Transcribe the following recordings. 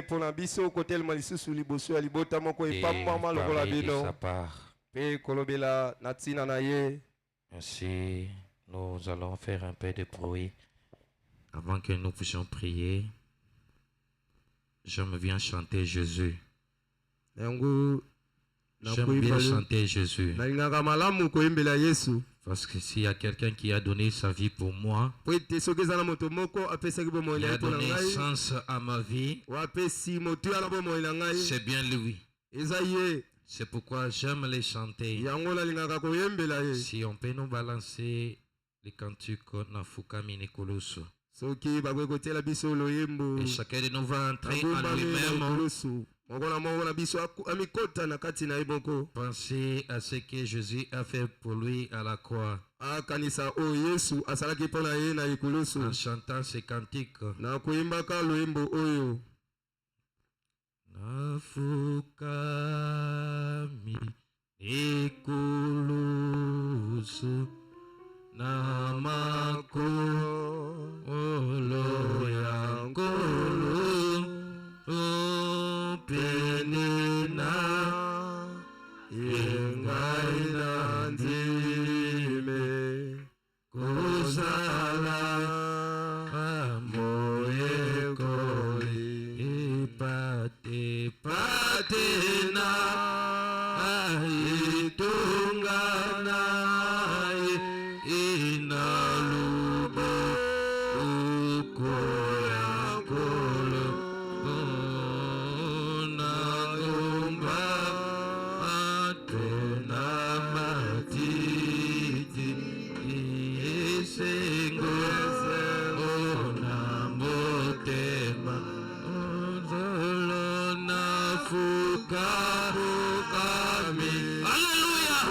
pour la biso côté le malisu sous liboso alibota moko et pas maman le la bino pe kolobela natina naye. Ainsi nous allons faire un peu de bruit avant que nous puissions prier. Je me viens chanter Jésus. J'aime bien chanter Jésus. Parce que s'il y a quelqu'un qui a donné sa vie pour moi, qui a donné sens à ma vie, c'est bien lui. C'est pourquoi j'aime les chanter. Si on peut nous balancer les cantiques Nafuka Minikulusu. Et chacun de nous va entrer en lui-même. Pensez à ce que Jésus a fait pour lui à la croix. En chantant ces cantiques. Nafuka Minikulusu Namako Olo Yankolo Penina Yengaina Ndime Kozala Amoye Koi Ipate Patena Aitungana Inalubo Ukoya Kolo Nagomba Atona Matiti Yesengo Onamotema Ozolo Nafuka Kami Hallelujah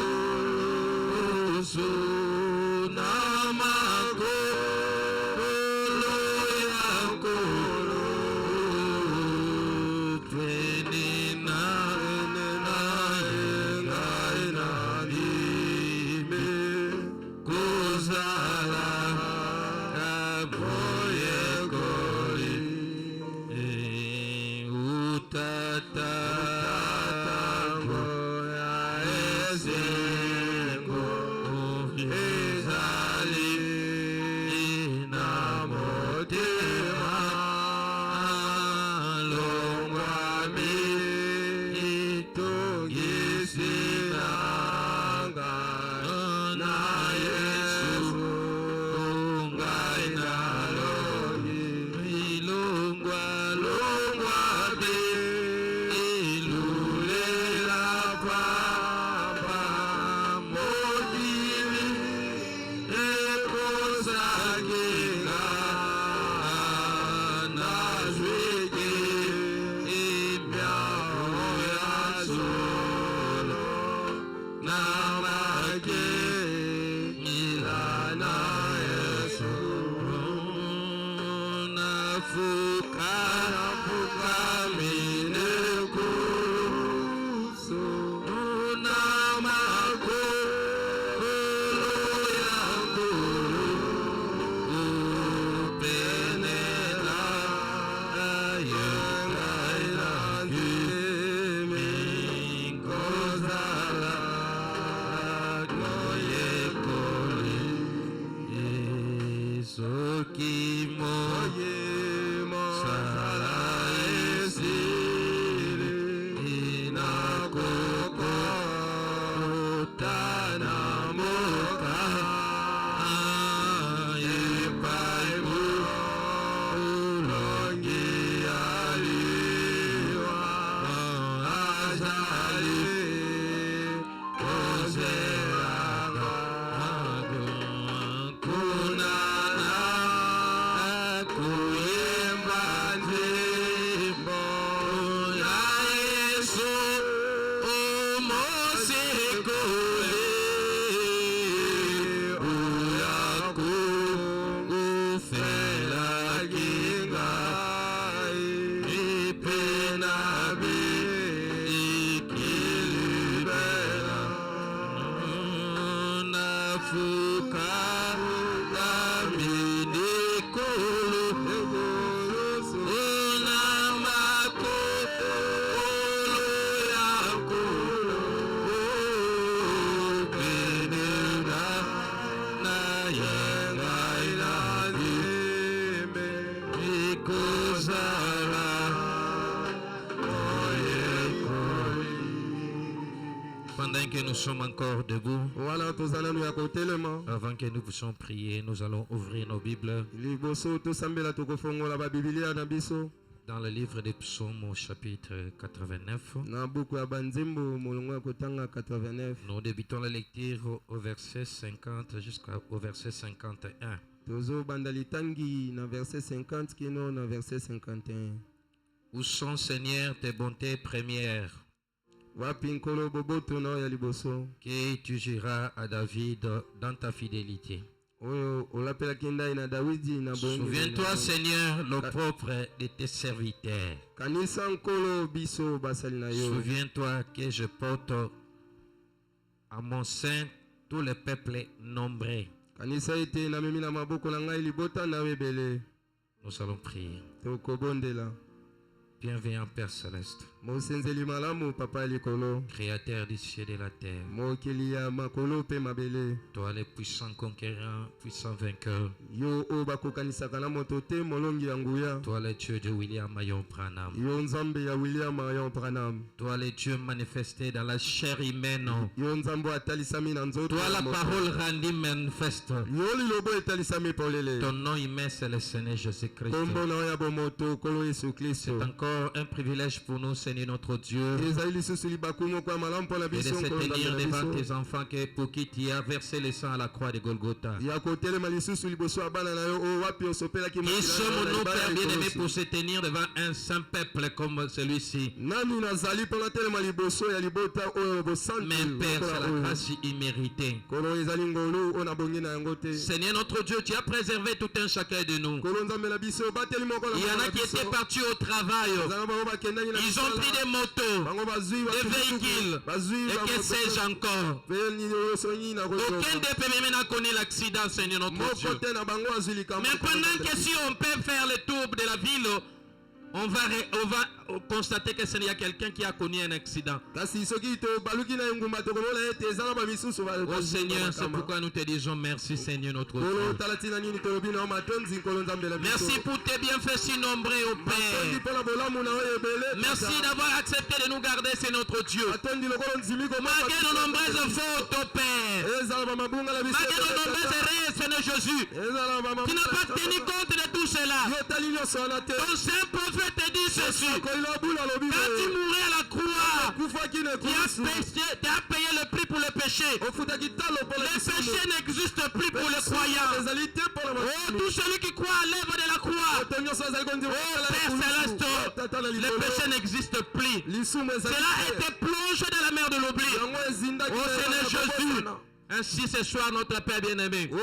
Nafuka Pendant que nous sommes encore debout, avant que nous puissions prier, nous allons ouvrir nos Bibles dans le livre des Psaumes au chapitre 89. Nous débutons la lecture au verset 50 jusqu'au verset 51. Où sont, Seigneur, tes bontés premières que tu juras à David dans ta fidélité? Souviens-toi, Seigneur, l'opprobre de tes serviteurs. Souviens-toi que je porte à mon sein tous les peuples nombreux. Nous allons prier. Bienveillant Père Céleste, Créateur du ciel et de la terre, toi le puissant conquérant, puissant vainqueur, toi le Dieu de William Marion Branham, toi le Dieu manifesté dans la chair humaine, toi la parole rendue manifeste, ton nom humain c'est le Seigneur Jésus-Christ. C'est encore un privilège pour nous, Seigneur notre Dieu, et de se tenir devant tes enfants pour qui tu as versé le sang à la croix de Golgotha. Qui sommes-nous, Père bien-aimé, pour se tenir devant un saint peuple comme celui-ci? Mais Père, c'est la grâce imméritée. Seigneur notre Dieu, tu as préservé tout un chacun de nous. Il y en a qui étaient partis au travail. Ils ont pris des motos, des véhicules, et que sais-je encore. Aucun des PMM n'a connu l'accident, Seigneur notre Dieu. Mais pendant que si on peut faire le tour de la ville, on va constater que il y a quelqu'un qui a connu un accident. Oh Seigneur, c'est pourquoi nous te disons merci, Seigneur notre Dieu. Merci pour tes bienfaits si nombreux, au Père. Merci d'avoir accepté de nous garder, c'est notre Dieu. Malgré nos nombreuses fautes, au Père. Malgré nos nombreuses erreurs, Seigneur Jésus. Tu n'as pas tenu compte de tout cela. Ton saint prophète te dit ceci. Quand tu mourais à la croix, tu as payé le prix pour le péché. Le péché n'existe plus pour les croyants. Oh, tout celui qui croit à l'œuvre de la croix. Oh, Père Céleste, le péché n'existe plus. Cela a été plongé dans la mer de l'oubli. Oh Seigneur Jésus. Ainsi ce soir, notre Père bien-aimé, nous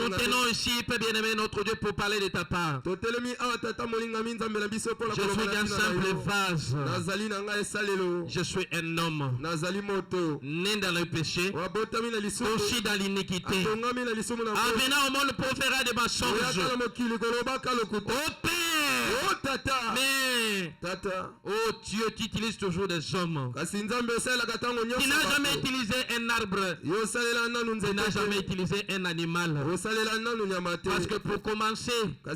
tenons ici, Père bien-aimé, notre Dieu, pour parler de ta part. Je suis un simple vase. Je suis un homme né dans le péché, aussi dans l'iniquité. En venant au monde pour faire des mensonges. Oh Père, mais oh Dieu, tu utilises toujours des hommes. Tu n'as jamais utilisé un arbre. Tu n'as jamais utilisé un animal. Parce que pour commencer, tu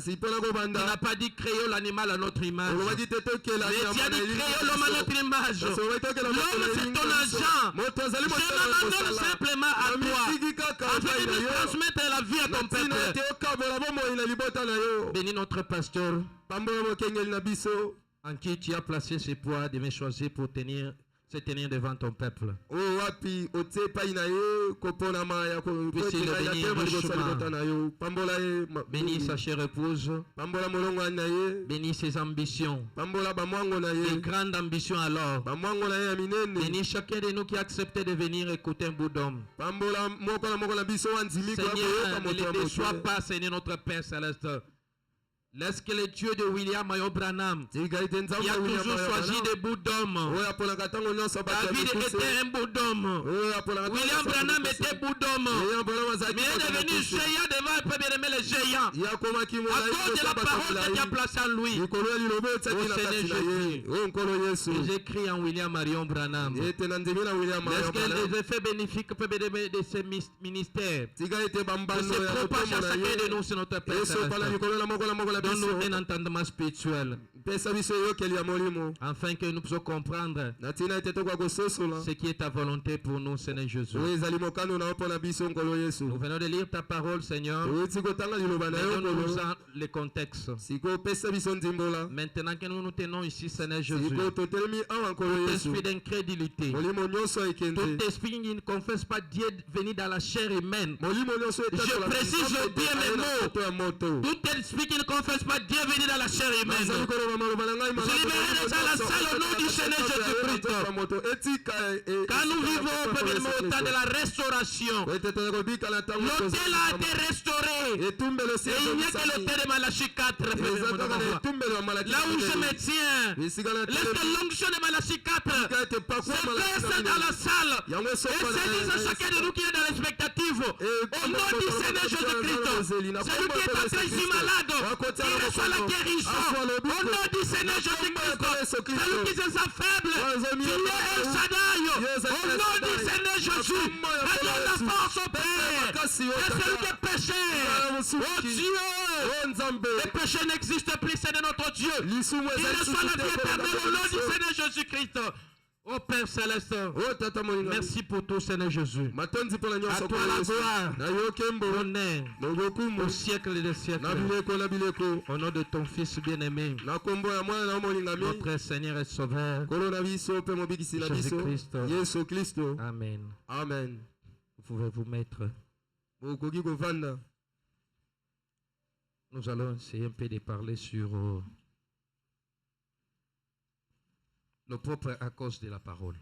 n'as pas dit créer l'animal à notre image. Mais tu as dit créer l'homme à notre image. L'homme c'est ton agent. Je m'abandonne simplement à toi. Afin de transmettre la vie à ton peuple. Bénis notre pasteur, en qui tu as placé ce poids de me choisir pour se tenir devant ton peuple. Puisses le bénir richement. Bénis sa chère épouse. Bénis ses ambitions. Des grandes ambitions alors. Bénis chacun de nous qui a accepté de venir écouter un bout d'homme. Seigneur, ne les déçois pas, Seigneur notre Père Céleste. Laisse que le Dieu de William Marion Branham, qui a toujours choisi des bouts d'hommes. David était un bout d'homme. William Branham était bout d'homme. Mais il est devenu géant devant le premier aimé les géants. À cause de la parole que tu as placée en lui. Oh Seigneur, j'écris en William Marion Branham. Laisse que les effets bénéfiques de ce ministère se propagent à chacun de nous sur notre Père. Donne-nous un entendement spirituel. afin que nous puissions comprendre ce qui est ta volonté pour nous, Seigneur Jésus. Nous venons de lire ta parole, Seigneur. Donne-nous les contextes. Maintenant que nous nous tenons ici, Seigneur Jésus, tout esprit d'incrédulité, tout esprit qui ne confesse pas Dieu venu dans la chair humaine, je précise bien les mots. Tout esprit qui ne confesse pas Dieu venu dans la chair humaine, je libère déjà la salle au nom du Seigneur Jésus-Christ. Quand nous vivons premièrement au temps de la restauration, l'autel a été restauré. Et il n'y a que l'autel de Malachie 4. Là où je me tiens, laisse l'onction de Malachie 4 se verse dans la salle. Et c'est dit à chacun de nous qui est dans l'expectative. Au nom du Seigneur Jésus-Christ, celui qui est entré ici malade, qu'il reçoit la guérison. Au nom du Seigneur Jésus-Christ, celui qui se sent faible, tu es El Shaddai. Au nom du Seigneur Jésus, donne la force au Père. Et celui qui est péché, oh Dieu, le péché n'existe plus, c'est de notre Dieu. Il reçoit la vie éternelle au nom du Seigneur Jésus-Christ. Oh Père Céleste, merci pour tout, Seigneur Jésus. À toi la gloire, l'honneur, au siècle des siècles. Au nom de ton Fils bien-aimé, notre Seigneur et Sauveur, Jésus-Christ. Amen. Amen. Vous pouvez vous mettre. Nous allons essayer un peu de parler sur le propre à cause de la parole.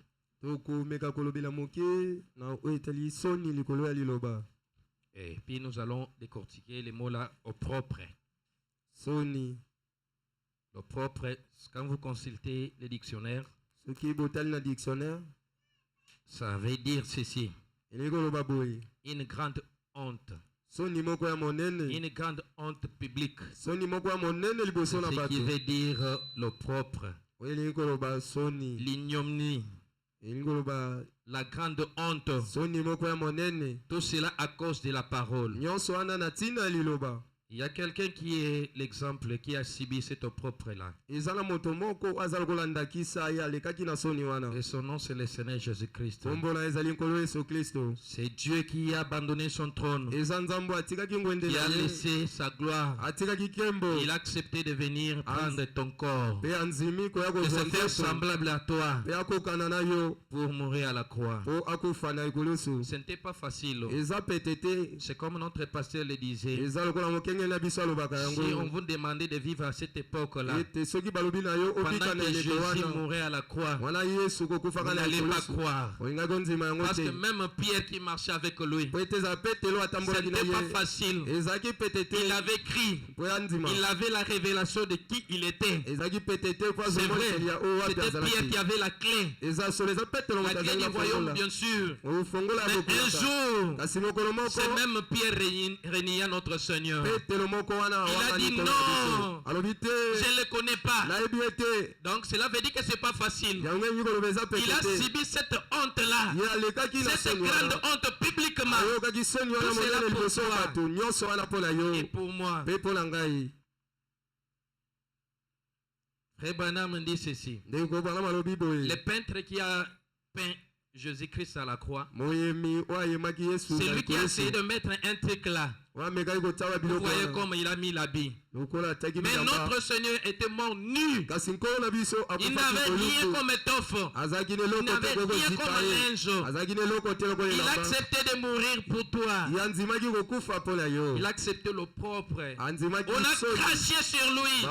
Et puis nous allons décortiquer les mots là au propre. Le propre, quand vous consultez les dictionnaires, ça veut dire ceci. Une grande honte. Une grande honte publique. Ce qui veut dire le propre. L'ignominie. La grande honte. Tout cela à cause de la parole. Il y a quelqu'un qui est l'exemple, qui a subi cette propre-là. Et son nom, c'est le Seigneur Jésus-Christ. C'est Dieu qui a abandonné son trône. Qui a laissé sa gloire. Il a accepté de venir prendre ton corps. De se faire semblable à toi. Pour mourir à la croix. Ce n'était pas facile. C'est comme notre pasteur le disait. Si on vous demandait de vivre à cette époque-là, pendant que Jésus mourait à la croix, vous n'allez pas croire. Parce que même Pierre qui marchait avec lui, ce n'était pas facile. Il avait crié. Il avait la révélation de qui il était. C'est vrai, c'était Pierre qui avait la clé. La clé du royaume, bien sûr. Mais un jour, c'est même Pierre rénia notre Seigneur. Il a dit non, je ne le connais pas. Donc cela veut dire que ce n'est pas facile. Il a subi cette honte-là, cette grande honte publiquement. Tout cela pour toi et pour moi. Frère Branham dit ceci. Le peintre qui a peint Jésus-Christ à la croix, c'est lui qui a essayé de mettre un truc là. Vous voyez comme il a mis l'habit. Mais notre Seigneur était mort nu. Il n'avait rien comme étoffe. Il n'avait rien comme linge. Il a accepté de mourir pour toi. Il a accepté le propre. On a craché sur lui.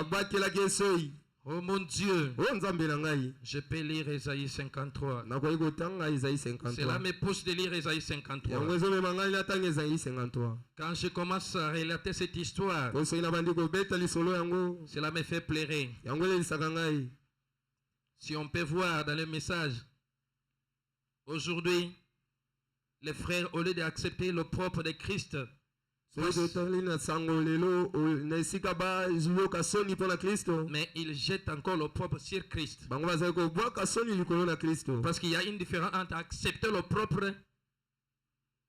Oh mon Dieu, je peux lire Ésaïe 53. Cela me pousse de lire Ésaïe 53. Quand je commence à relater cette histoire, cela me fait pleurer. Si on peut voir dans le message, aujourd'hui, les frères, au lieu d'accepter le propre de Christ, mais il jette encore le propre sur Christ. Parce qu'il y a une différence entre accepter le propre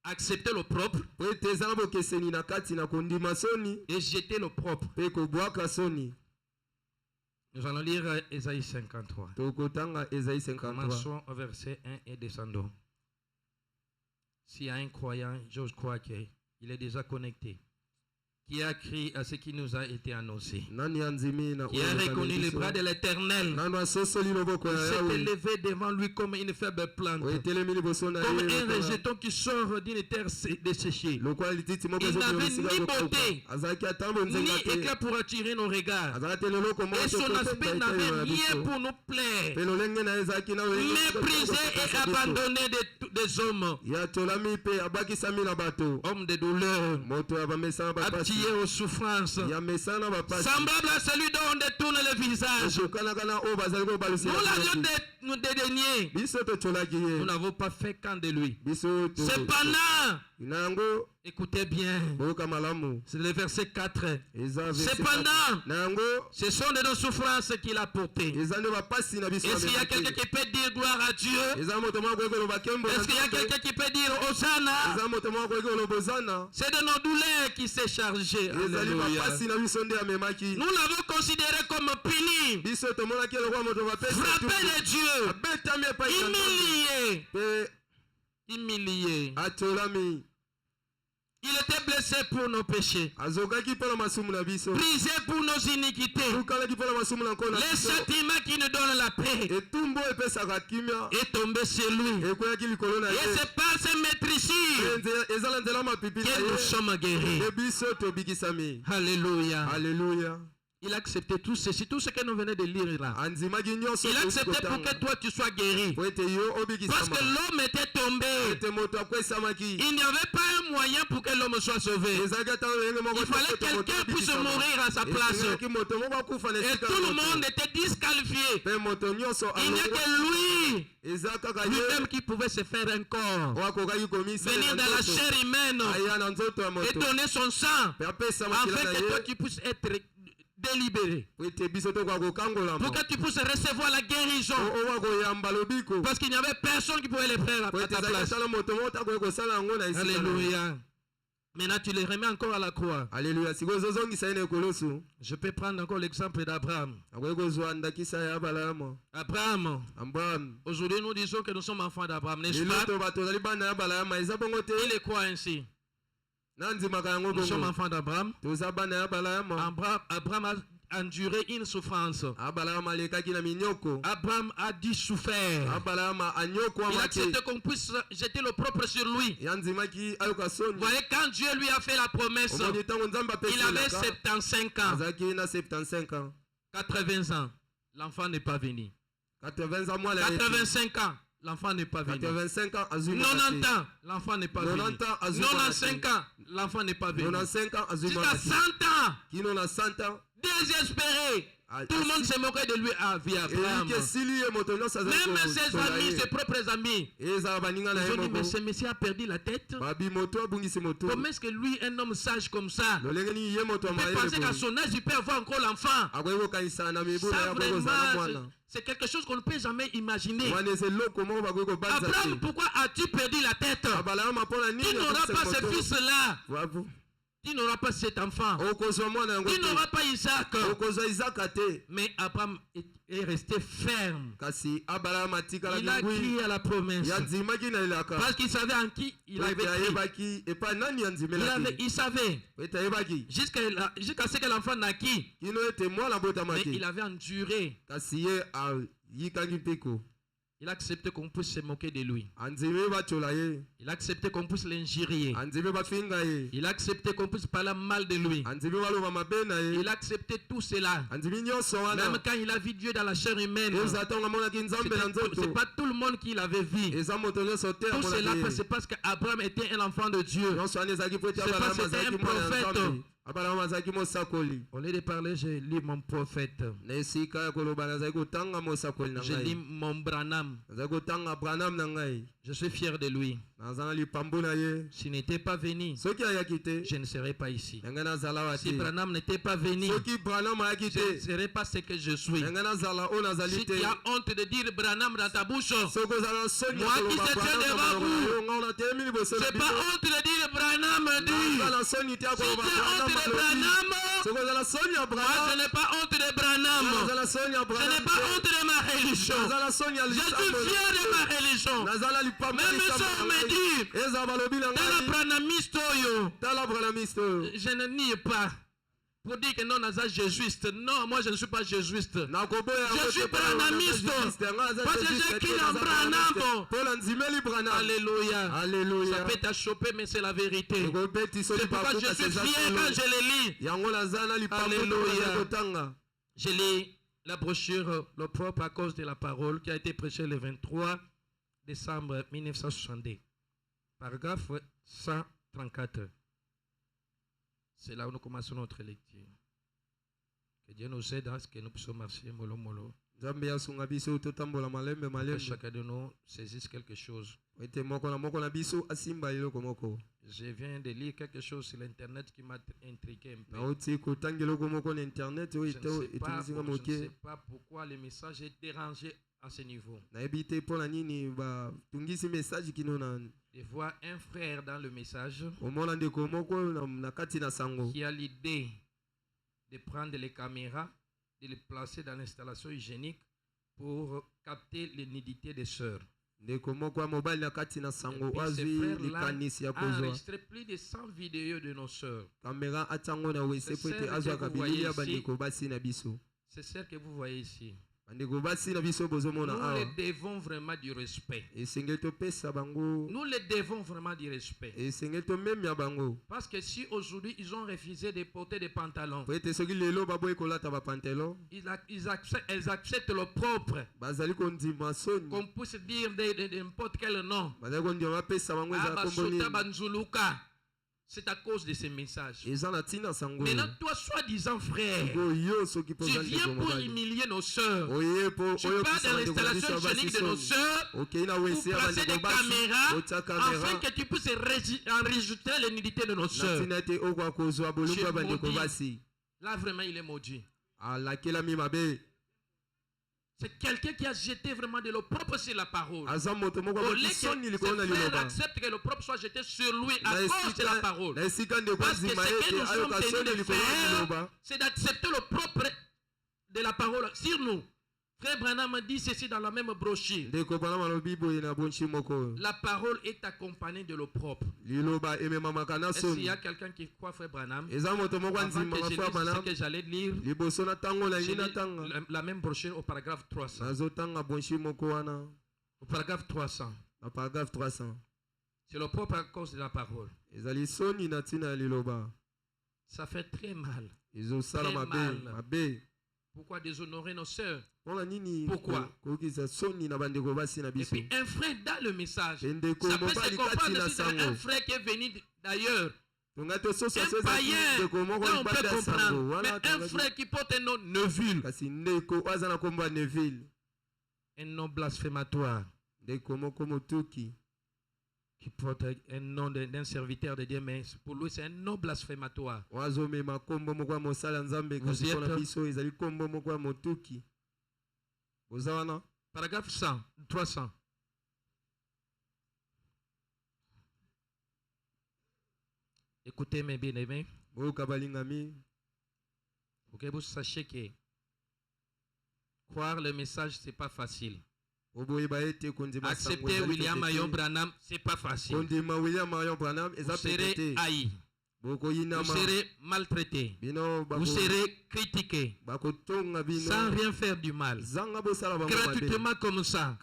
et jeter le propre. Nous allons lire Ésaïe 53. Commençons au verset 1 et descendons. S'il y a un croyant, je crois qu'il est déjà connecté, qui a crié à ce qui nous a été annoncé, qui a reconnu les bras de l'Éternel, qui s'est élevé devant lui comme une faible plante, comme un rejeton qui sort d'une terre desséchée. Il n'avait ni beauté, ni éclat pour attirer nos regards, et son aspect n'avait rien pour nous plaire, méprisé et abandonné des hommes, homme de douleur, aux souffrances, semblable à celui dont on détourne le visage. Nous l'avions dédaigné, nous n'avons pas fait qu'un de lui. Cependant, écoutez bien, c'est le verset 4. Cependant, ce sont de nos souffrances qu'il a portées. Est-ce qu'il y a quelqu'un qui peut dire gloire à Dieu? Est-ce qu'il y a quelqu'un qui peut dire Hosanna? C'est de nos douleurs qu'il s'est chargé. Nous l'avons considéré comme puni, frappé de Dieu, humilié. Il était blessé pour nos péchés, brisé pour nos iniquités. Le châtiment qui nous donne la paix est tombé sur lui. Et c'est par ces maîtrisures que nous sommes guéris. Alléluia. Alléluia. Il a accepté tout ceci, tout ce que nous venons de lire là. Il a accepté pour que toi tu sois guéri. Parce que l'homme était tombé. Il n'y avait pas un moyen pour que l'homme soit sauvé. Il fallait que quelqu'un puisse mourir à sa place. Et tout le monde était disqualifié. Il n'y a que lui-même qui pouvait se faire un corps, venir dans la chair humaine et donner son sang afin que toi tu puisses être délibéré, pour que tu puisses recevoir la guérison, parce qu'il n'y avait personne qui pouvait le faire à ta place. Alléluia. Maintenant tu les remets encore à la croix. Alléluia. Je peux prendre encore l'exemple d'Abraham. Abraham. Aujourd'hui nous disons que nous sommes enfants d'Abraham, n'est-ce pas? Il est quoi ainsi? Nous sommes enfants d'Abraham. Abraham a enduré une souffrance. Abraham a dû souffrir. Il a accepté qu'on puisse jeter l'opprobre sur lui. Vous voyez, quand Dieu lui a fait la promesse, il avait 75 ans. 80 ans, l'enfant n'est pas venu. 85 ans. L'enfant n'est pas venu. 85 ans, 90 ans, l'enfant n'est pas venu. 95 ans, l'enfant n'est pas venu. Jusqu'à 100 ans, désespéré. Tout le monde se moquait de lui à Abraham. Même ses amis, ses propres amis. Ils ont dit, mais ce monsieur a perdu la tête. Comment est-ce que lui, un homme sage comme ça, peut penser qu'à son âge, il peut avoir encore l'enfant? Ça, vraiment, c'est quelque chose qu'on ne peut jamais imaginer. Abraham, pourquoi as-tu perdu la tête? Tu n'auras pas ce fils-là. Tu n'auras pas cet enfant. Tu n'auras pas Isaac. Mais Abraham est resté ferme. Il a crié à la promesse. Parce qu'il savait en qui il avait crié. Il savait. Jusqu'à ce que l'enfant naquit. Mais il avait enduré. Il a accepté qu'on puisse se moquer de lui. Il a accepté qu'on puisse l'injurier. Il a accepté qu'on puisse parler mal de lui. Il a accepté tout cela. Même quand il a vu Dieu dans la chair humaine, c'est pas tout le monde qui l'avait vu. Tout cela, c'est parce qu'Abraham était un enfant de Dieu. C'est parce que c'était un prophète. Au lieu de parler, je lis mon prophète. Je lis mon Branham. Je suis fier de lui. S'il n'était pas venu, je ne serais pas ici. Si Branham n'était pas venu, je ne serais pas ce que je suis. Si tu as honte de dire Branham dans ta bouche, moi qui se tiens devant vous, je n'ai pas honte de dire Branham dit. Si tu as honte de Branham, moi je n'ai pas honte de Branham. Je n'ai pas honte de ma religion. Je suis fier de ma religion. Même ça me dit, je ne nie pas. Pour dire que non, Naza jésuiste. Non, moi je ne suis pas jésuiste. Je suis branamiste. Parce que j'ai qui en Branham. Alléluia. Alléluia. Ça peut t'achoper, mais c'est la vérité. C'est pourquoi je suis fier quand je les lis. Alléluia. Je lis la brochure, le propre à cause de la parole, qui a été prêchée le 23 décembre 1962. Paragraphe 134. C'est là où nous commençons notre lecture. Que Dieu nous aide à ce que nous puissions marcher mollo mollo. Que chacun de nous saisisse quelque chose. Je viens de lire quelque chose sur l'internet qui m'a intrigué un peu. Je ne sais pas pourquoi le message est dérangé à ce niveau. De voir un frère dans le message qui a l'idée de prendre les caméras, de les placer dans l'installation hygiénique pour capter les nudités des sœurs. Et puis ce frère-là a enregistré plus de 100 vidéos de nos sœurs. C'est celle que vous voyez ici. Nous les devons vraiment du respect. Nous les devons vraiment du respect. Parce que si aujourd'hui ils ont refusé de porter des pantalons, ils acceptent le propre. Qu'on puisse dire n'importe quel nom. C'est à cause de ces messages. Maintenant, toi, soi-disant frère, tu viens pour humilier nos sœurs. Tu pars dans l'installation hygiénique de nos sœurs pour placer des caméras afin que tu puisses enregistrer les nudités de nos sœurs. Là, vraiment, il est maudit. C'est quelqu'un qui a jeté vraiment de l'opprobre sur la parole. Au lieu que frère accepte que l'opprobre soit jeté sur lui à cause de la parole. Parce que ce que nous sommes tenus de faire, c'est d'accepter l'opprobre de la parole sur nous. Frère Branham dit ceci dans la même brochure. La parole est accompagnée de l'opprobre. Est-ce qu'il y a quelqu'un qui croit Frère Branham? Avant que je lise ce que j'allais lire, la même brochure au paragraphe 300. Au paragraphe 300. C'est l'opprobre à cause de la parole. Ça fait très mal. Très mal. Pourquoi déshonorer nos sœurs? Pourquoi? Et puis un frère dans le message, ça peut se comprendre aussi un frère qui est venu d'ailleurs. Un païen, là on peut comprendre. Mais un frère qui porte un nom Neville, un nom blasphématoire, qui porte un nom d'un serviteur de Dieu, mais pour lui c'est un nom blasphématoire. Vous y êtes? Paragraphe 100, 300. Écoutez mes bien-aimés, pour que vous sachiez que croire le message c'est pas facile. Accepter William Marion Branham, c'est pas facile. Vous serez haï. Vous serez maltraité. Vous serez critiqué. Sans rien faire du mal. Gratuitement comme ça.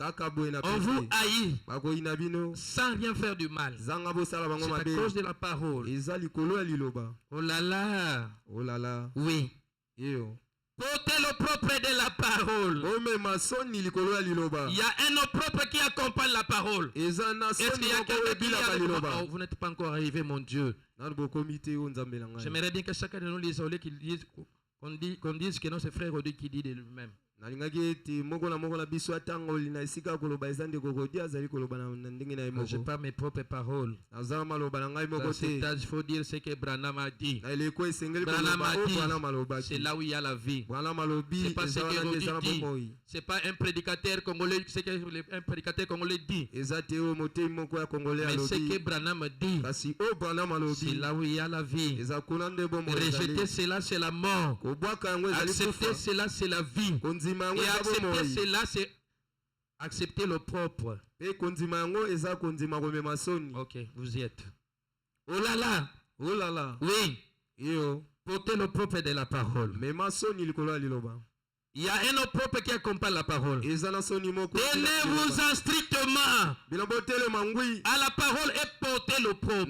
On vous haït. Sans rien faire du mal. C'est à cause de la parole. Oh là là. Oh là là. Oui. Portez l'opprobre de la parole. Il y a un opprobre qui accompagne la parole. Est-ce qu'il y a quelqu'un qui a le... Oh, vous n'êtes pas encore arrivé, mon Dieu. J'aimerais bien que chacun de nous lise qu'on dise que non, c'est frère Rodrigue qui dit de lui-même. Je pas mes propres paroles. Il faut dire ce que Branham a dit. Branham a dit, c'est là où il y a la vie. C'est pas ce que Rodi dit. C'est pas un prédicateur congolais, c'est un prédicateur congolais dit. Mais ce que Branham dit, c'est là où il y a la vie. Rejeter cela, c'est la mort. Accepter cela, c'est la vie. Et accepter cela, c'est accepter le propre. Ok, vous y êtes. Oh là là. Oh là là. Oui. Portez le propre de la parole. Il y a un autre propre qui accompagne la parole. Tenez-vous strictement à la parole et portez le propre.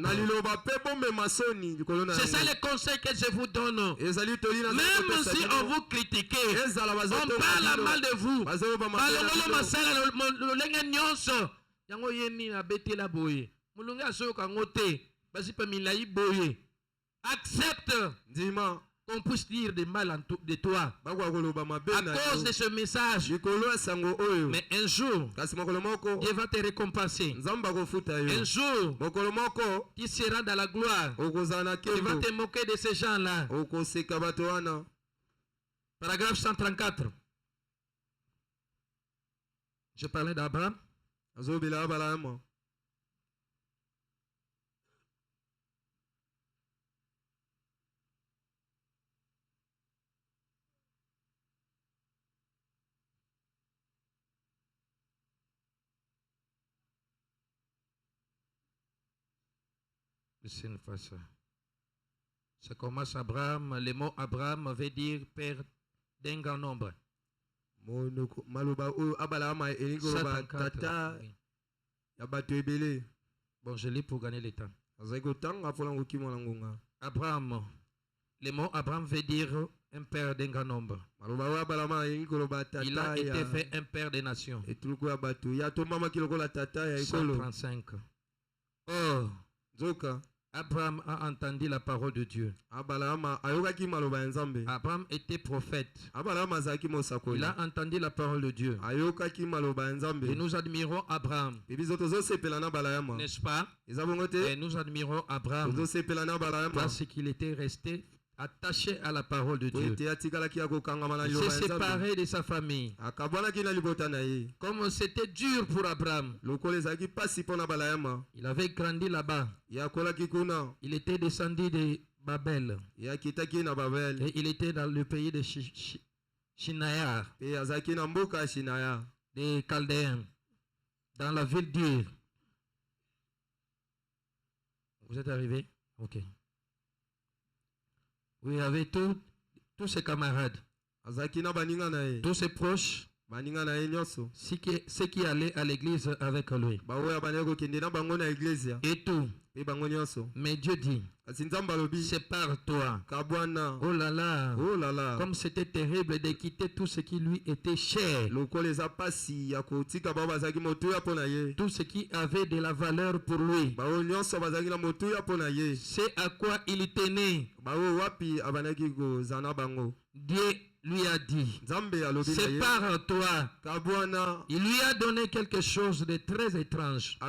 C'est ça le conseil que je vous donne. Même si on vous critique, on parle mal de vous. Accepte qu'on puisse dire des mal de toi à cause de ce message. Mais un jour, Dieu va te récompenser. Un jour, tu seras dans la gloire. Tu vas te moquer de ces gens-là. Paragraphe 134. Je parlais d'Abraham. Ça commence Abraham. Le mot Abraham veut dire père d'un grand nombre. 134. Bon, je lis pour gagner le temps. Abraham. Le mot Abraham veut dire un père d'un grand nombre. Il a été fait un père des nations. 135. Oh, Abraham a entendu la parole de Dieu. Abraham était prophète. Il a entendu la parole de Dieu. Et nous admirons Abraham. N'est-ce pas? Et nous admirons Abraham parce qu'il était resté attaché à la parole de Dieu. Il s'est séparé de sa famille. Comme c'était dur pour Abraham. Il avait grandi là-bas. Il était descendu de Babel. Et il était dans le pays de Shinar, des Chaldéens, dans la ville dure. Vous êtes arrivé? Ok. Vous avez tous ses camarades, tous ses proches, ceux qui allaient à l'église avec lui. Et tout. Mais Dieu dit, sépare-toi. Oh là là. Oh là là. Comme c'était terrible de quitter tout ce qui lui était cher. Tout ce qui avait de la valeur pour lui. C'est à quoi il tenait. Dieu lui a dit, sépare-toi. Il lui a donné quelque chose de très étrange.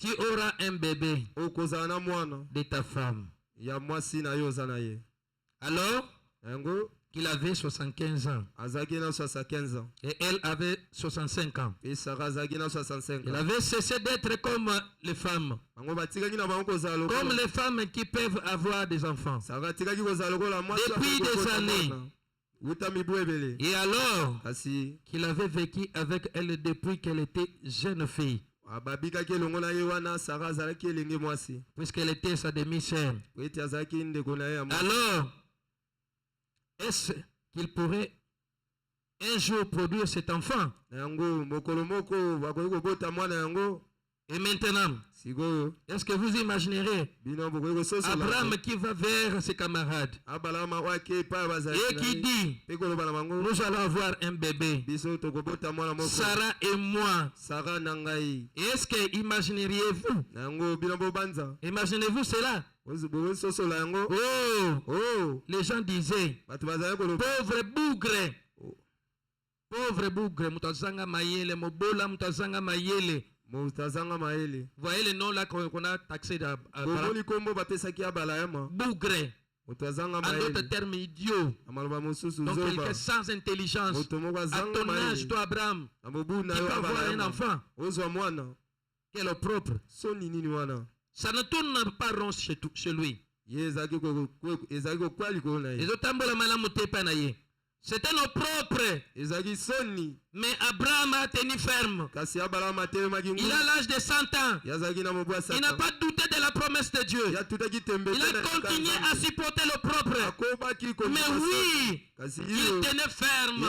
Tu auras un bébé de ta femme. Alors qu'il avait 75 ans. Et elle avait 65 ans. Il avait cessé d'être comme les femmes. Comme les femmes qui peuvent avoir des enfants. Depuis des années. Et alors qu'il avait vécu avec elle depuis qu'elle était jeune fille. Puisqu'elle était sa demi-sœur. Alors, est-ce qu'il pourrait un jour produire cet enfant? Et maintenant, est-ce que vous imaginerez Abraham qui va vers ses camarades et qui dit, nous allons avoir un bébé, Sarah et moi. Est-ce que imagineriez-vous? Imaginez-vous cela? Oh, les gens disaient, pauvre bougre. Pauvre bougre, mutazanga mayele, mobola mutazanga mayele. Voyez le nom là qu'on a taxé d'Abraham. Bougre. En d'autres termes, idiot. Donc quelqu'un sans intelligence. À ton âge, toi Abraham, tu peux avoir un enfant. Qui est le propre. Ça ne tourne pas rond chez lui. C'était nos propres. Mais Abraham a tenu ferme. Il a l'âge de 100 ans. Il n'a pas douté de la promesse de Dieu. Il a continué à supporter le propre. Mais oui, il tenait ferme.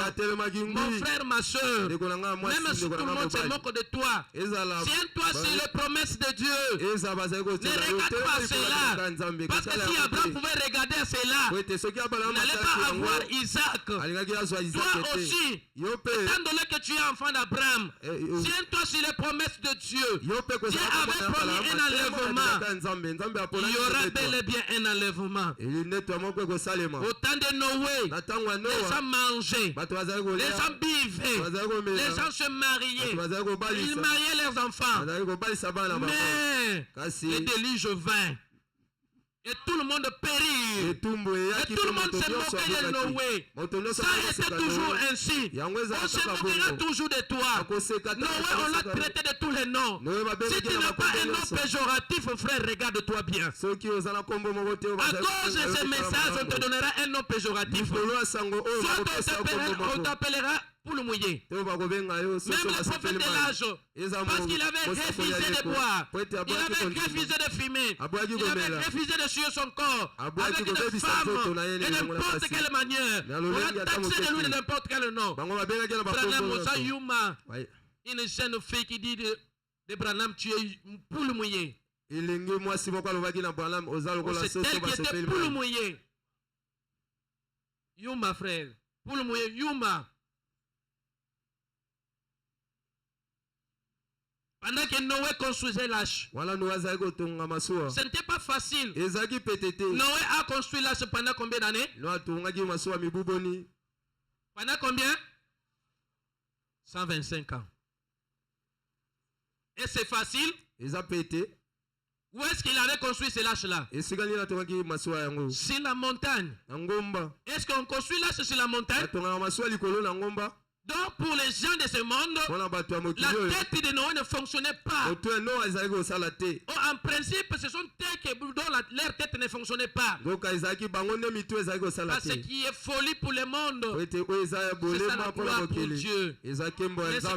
Mon frère, ma soeur, même si tout le monde se moque de toi, tiens-toi sur les promesses de Dieu. Ne regarde pas cela. Parce que si Abraham pouvait regarder cela, il n'allait pas avoir Isaac. Toi aussi, étant donné que tu es enfant d'Abraham, tiens-toi sur les promesses de Dieu. Dieu avait promis un enlèvement. Il y aura bel et bien un enlèvement. Au temps de Noé, les gens mangeaient, les gens buvaient, les gens se mariaient, ils mariaient leurs enfants. Mais le déluge vint. Et tout le monde périt. Et tout le monde se moquait de Noé. Ça était toujours ainsi. On se moquera toujours de toi. Noé, on l'a traité de tous les noms. Si tu n'as pas un nom péjoratif, frère, regarde-toi bien. À cause de ce message, on te donnera un nom péjoratif. Soit on t'appellera poule mouillée. Même le prophète de l'âge, parce qu'il avait refusé de boire, il avait refusé de fumer, il avait refusé de suer son corps avec une femme de n'importe quelle manière. On a taxé de lui de n'importe quel nom. Branham Moussa Yuma, une jeune fille qui dit de Branham, tu es une poule mouillée. C'est elle qui était poule mouillée. Yuma, frère, poule mouillée, Yuma. Pendant que Noé construisait l'arche, ce n'était pas facile. Noé a construit l'arche pendant combien d'années? Pendant combien? 125 ans. Et c'est facile? Où est-ce qu'il avait construit ces lâches-là? Sur la montagne. Est-ce qu'on construit l'arche sur la montagne? Donc pour les gens de ce monde, la tête de Noé ne fonctionnait pas. En principe, ce sont têtes dont leur tête ne fonctionnait pas. Parce qui est folie pour le monde, c'est ça la gloire pour Dieu. Mais ce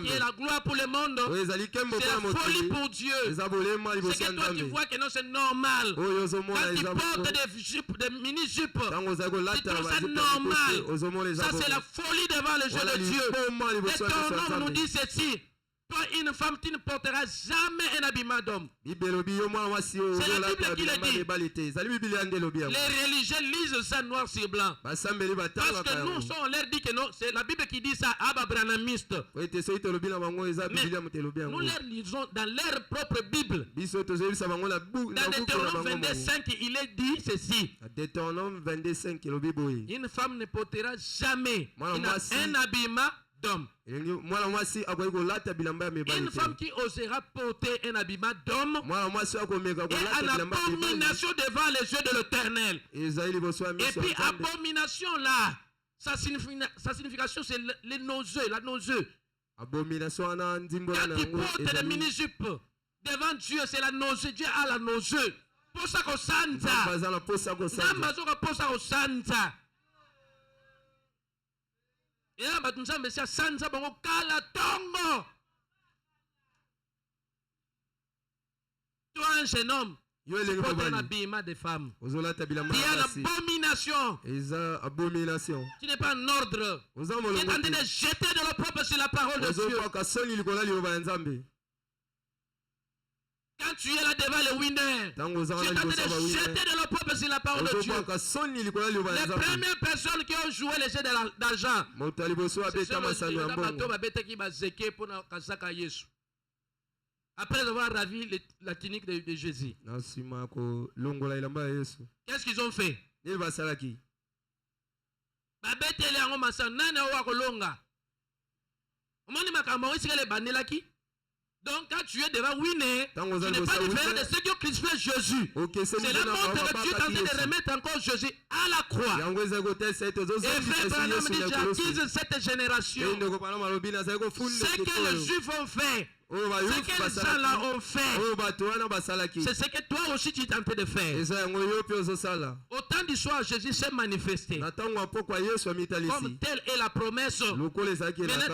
qui est la gloire pour le monde, c'est la folie pour Dieu. C'est que toi tu vois que non, c'est normal. Quand tu portes des mini-jupes, tu trouves ça normal. Ça c'est la folie devant le jeu de Dieu. Et ton homme nous dit ceci. Toi, une femme, tu ne porteras jamais un habillement d'homme. C'est la Bible qui le dit. Les religieux lisent ça noir sur blanc. Parce que nous, on leur dit que non, c'est la Bible qui dit ça, ababranamiste. Mais nous leur lisons dans leur propre Bible. Dans Deutéronome 22:5, il est dit ceci. Une femme ne portera jamais un habillement d'homme. Une femme qui osera porter un habillement d'homme est en abomination devant les yeux de l'Éternel. Et puis abomination là, sa signification c'est les nausées, la nausée. Quand tu portes des mini-jupes devant Dieu, c'est la nausée. Dieu a la nausée. Pour ça qu'on s'enza. Et là, toi, un jeune homme, tu portes un habillement de femme. Il y a une abomination. Tu n'es pas en ordre. Tu es en train de jeter de l'opprobre sur la parole de Dieu. Quand tu es là devant les winners, tu es en train de jeter de l'opprobre sur la parole de Dieu. Les premières personnes qui ont joué les jeux d'argent, après avoir ravi la tunique de Jésus. Qu'est-ce qu'ils ont fait? Donc quand tu es devant winner, tu n'es pas différent de ceux qui ont crucifié Jésus. Cela montre que tu es en train de remettre encore Jésus à la croix. Et frère Branham dit, j'accuse cette génération. Ce que les Juifs ont fait, ce que les gens là ont fait, c'est ce que toi aussi tu es en train de faire. Au temps du soir, Jésus s'est manifesté. Comme telle est la promesse. Maintenant,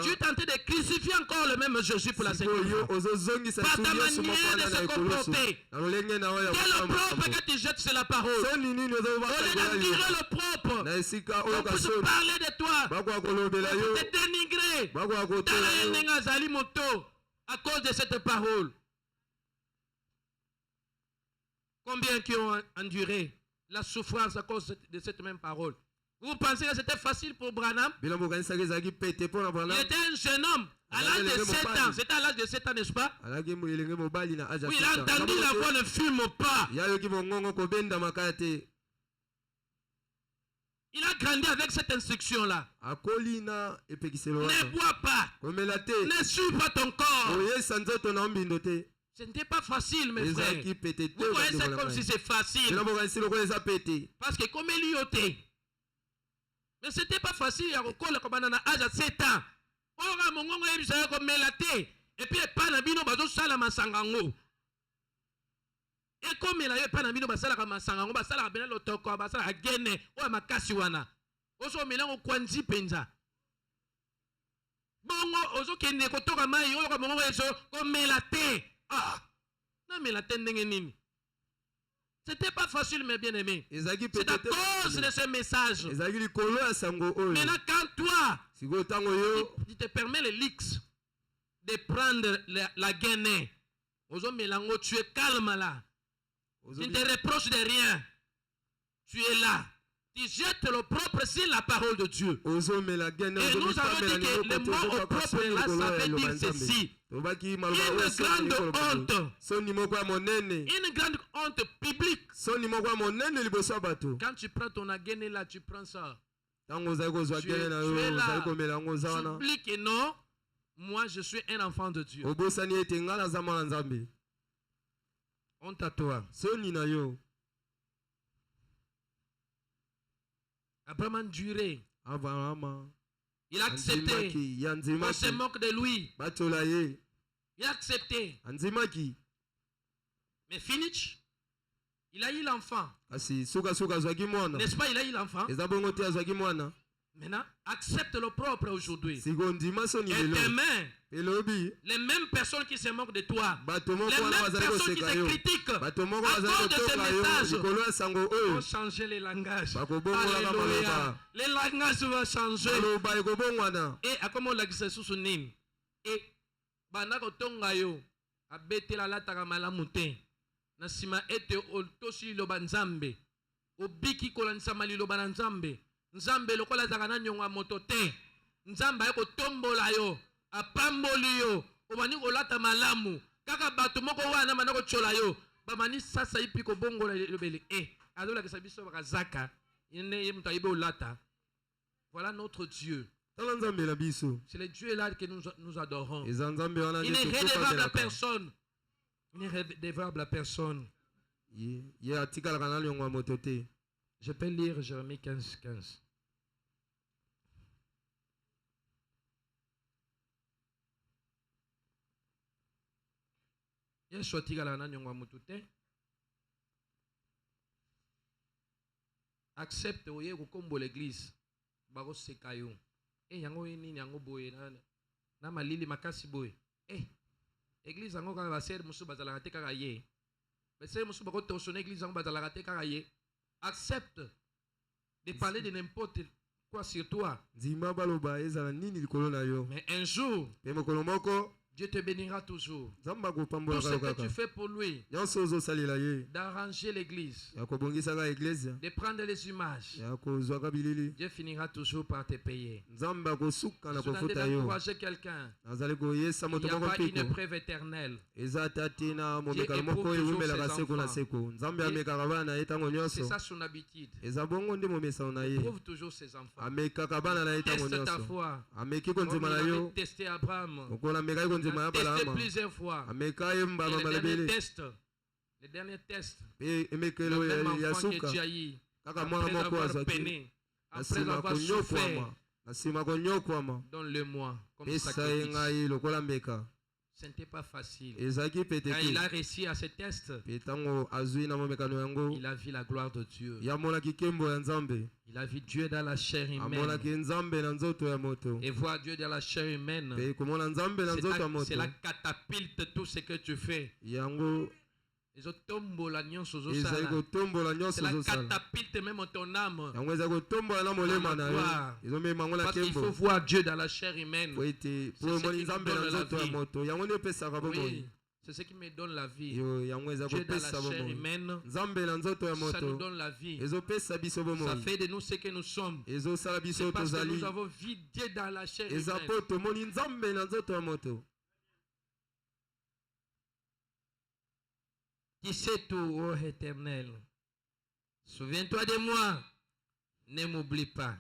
tu es en train de crucifier encore le même Jésus pour la seconde fois. Par ta manière de se comporter. Quel opprobre que tu jettes sur la parole. Au lieu d'admirer l'opprobre, on peut se parler de toi, on peut te dénigrer. À cause de cette parole. Combien qui ont enduré la souffrance à cause de cette même parole? Vous pensez que c'était facile pour Branham? Il était un jeune homme à l'âge de 7 ans. C'était à l'âge de 7 ans, n'est-ce pas? Oui, il a entendu la voix, ne fume pas. Il a grandi avec cette instruction-là. Ne bois pas. Ne suis pas ton corps. Ce n'était pas facile, mes frères. Vous voyez ça comme si c'est facile. Parce que comme il y était. Mais ce n'était pas facile. Il y a encore comme à l'âge de 7 ans. Et puis, il n'y a pas de et comme il a eu pas d'amino basala comme sangango basala bena lotoko basala gene o makasi wana oso melango kwanzi penza bongo ozo kende kotoka mai o ko mongo eso ko melate na melate ndenge nini. C'était pas facile mes bien-aimés. C'est à cause de ce message. Maintenant quand toi tu te permets les leaks de prendre la gene ozo melango tu es calme là. Tu ne te reproches de rien. Tu es là. Tu jettes le propre sur la parole de Dieu. Et nous avons dit que le mot au propre là, ça veut dire ceci. Une grande honte. Une grande honte publique. Quand tu prends ton agène là, tu prends ça. Tu es là. Tu publies que non, moi je suis un enfant de Dieu. Honte à toi. Abraham a enduré. Il a accepté. On se moque de lui. Il a accepté. Mais Finich, il a eu l'enfant. N'est-ce pas, il a eu l'enfant. Maintenant, accepte le propre aujourd'hui. Et demain, les mêmes personnes qui se moquent de toi, les mêmes personnes qui te critiquent à cause de ce message vont changer les langages. Alléluia. Les langages vont changer. Et à comment la guise sous son nez. Et banako tonga yo abete la lataka malamute. Nasima ete otoshi lo banzambe. Obiki kolanisa malilo banzambe. Nzambe lokola zakana nyonga moto te. Nzamba yako tombola yo. Apamboli yo. Obani kolata malamu. Kaka batu moko wana manako chola yo. Bamani sasa ipi ko bongo lobele. Adola ke sabiso bakazaka. Yene yemuta ibe olata. Voilà notre Dieu. C'est le Dieu là que nous adorons. Il n'est redevable à personne. Il n'est redevable à personne. Je peux lire Jérémie 15, 15. Accepte oye kombo l'église. Bako sekayo. Yango nini yango boye na malili makasi boye. Église yango ka ba ser musu bazala te kaka ye. Ba ser musu bako torsionner église yango bazala te kaka ye. Accepte de parler de n'importe quoi sur toi. Mais un jour, Dieu te bénira toujours. Tout ce que tu fais pour lui, d'arranger l'église, de prendre les images, Dieu finira toujours par te payer. Si tu as d'encourager quelqu'un, il n'y a pas une épreuve éternelle. Dieu éprouve toujours ses enfants. C'est ça son habitude. Il éprouve toujours ses enfants. Teste ta foi. Comme il avait testé Abraham. Il a testé plusieurs fois. Le dernier test, le même enfant que tu as eu, après avoir peiné, après avoir souffert, donne-le-moi comme sacrifice. Ce n'était pas facile. Quand il a réussi à ce test, il a vu la gloire de Dieu. Il a vu Dieu dans la chair humaine. Et voir Dieu dans la chair humaine, c'est la catapulte tout ce que tu fais. C'est la catapulte même ton âme. Parce qu'il faut voir Dieu dans la chair humaine. C'est ce qui me donne la vie. Dieu dans la chair humaine, ça nous donne la vie. Ça fait de nous ce que nous sommes. C'est parce que nous avons vu Dieu dans la chair humaine. Qui sait tout, ô Éternel. Souviens-toi de moi. Ne m'oublie pas.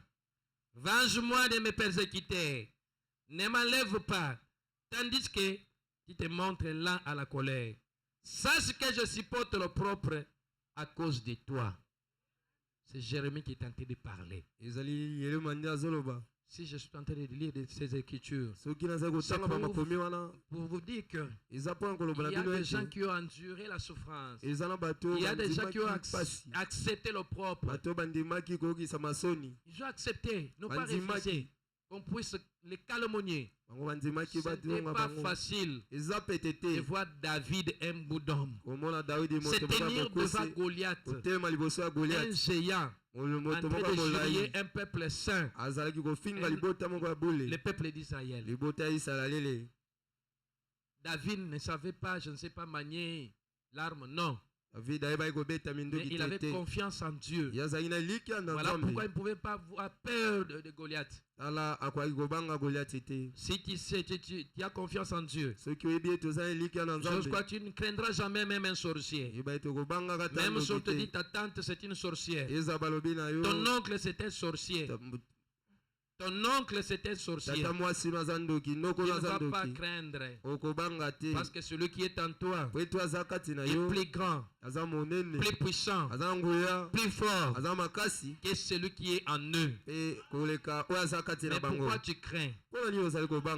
Venge-moi de mes persécuteurs. Ne m'enlève pas. Tandis que tu te montres lent à la colère. Sache que je supporte le propre à cause de toi. C'est Jérémie qui est en train de parler. Si je suis en train de lire ces écritures, c'est pour vous dire que il y a des gens qui ont enduré la souffrance. Il y a des gens qui ont accepté le propre. Ils ont accepté, non pas refusé, qu'on puisse les calomnier. Ce n'est pas facile de voir David un bout d'homme. Se tenir devant Goliath, un géant. En train de jurer un peuple saint, le peuple d'Israël. David ne savait pas, je ne sais pas manier l'arme, non. Mais il avait confiance en Dieu. Voilà pourquoi il ne pouvait pas avoir peur de Goliath. Si tu as confiance en Dieu, je crois que tu ne craindras jamais même un sorcier. Même si on te dit ta tante c'est une sorcière, ton oncle c'est un sorcier. Ton oncle c'est un sorcier. Tu ne vas pas craindre. Parce que celui qui est en toi est plus grand, plus puissant, plus fort que celui qui est en eux. Mais pourquoi tu crains?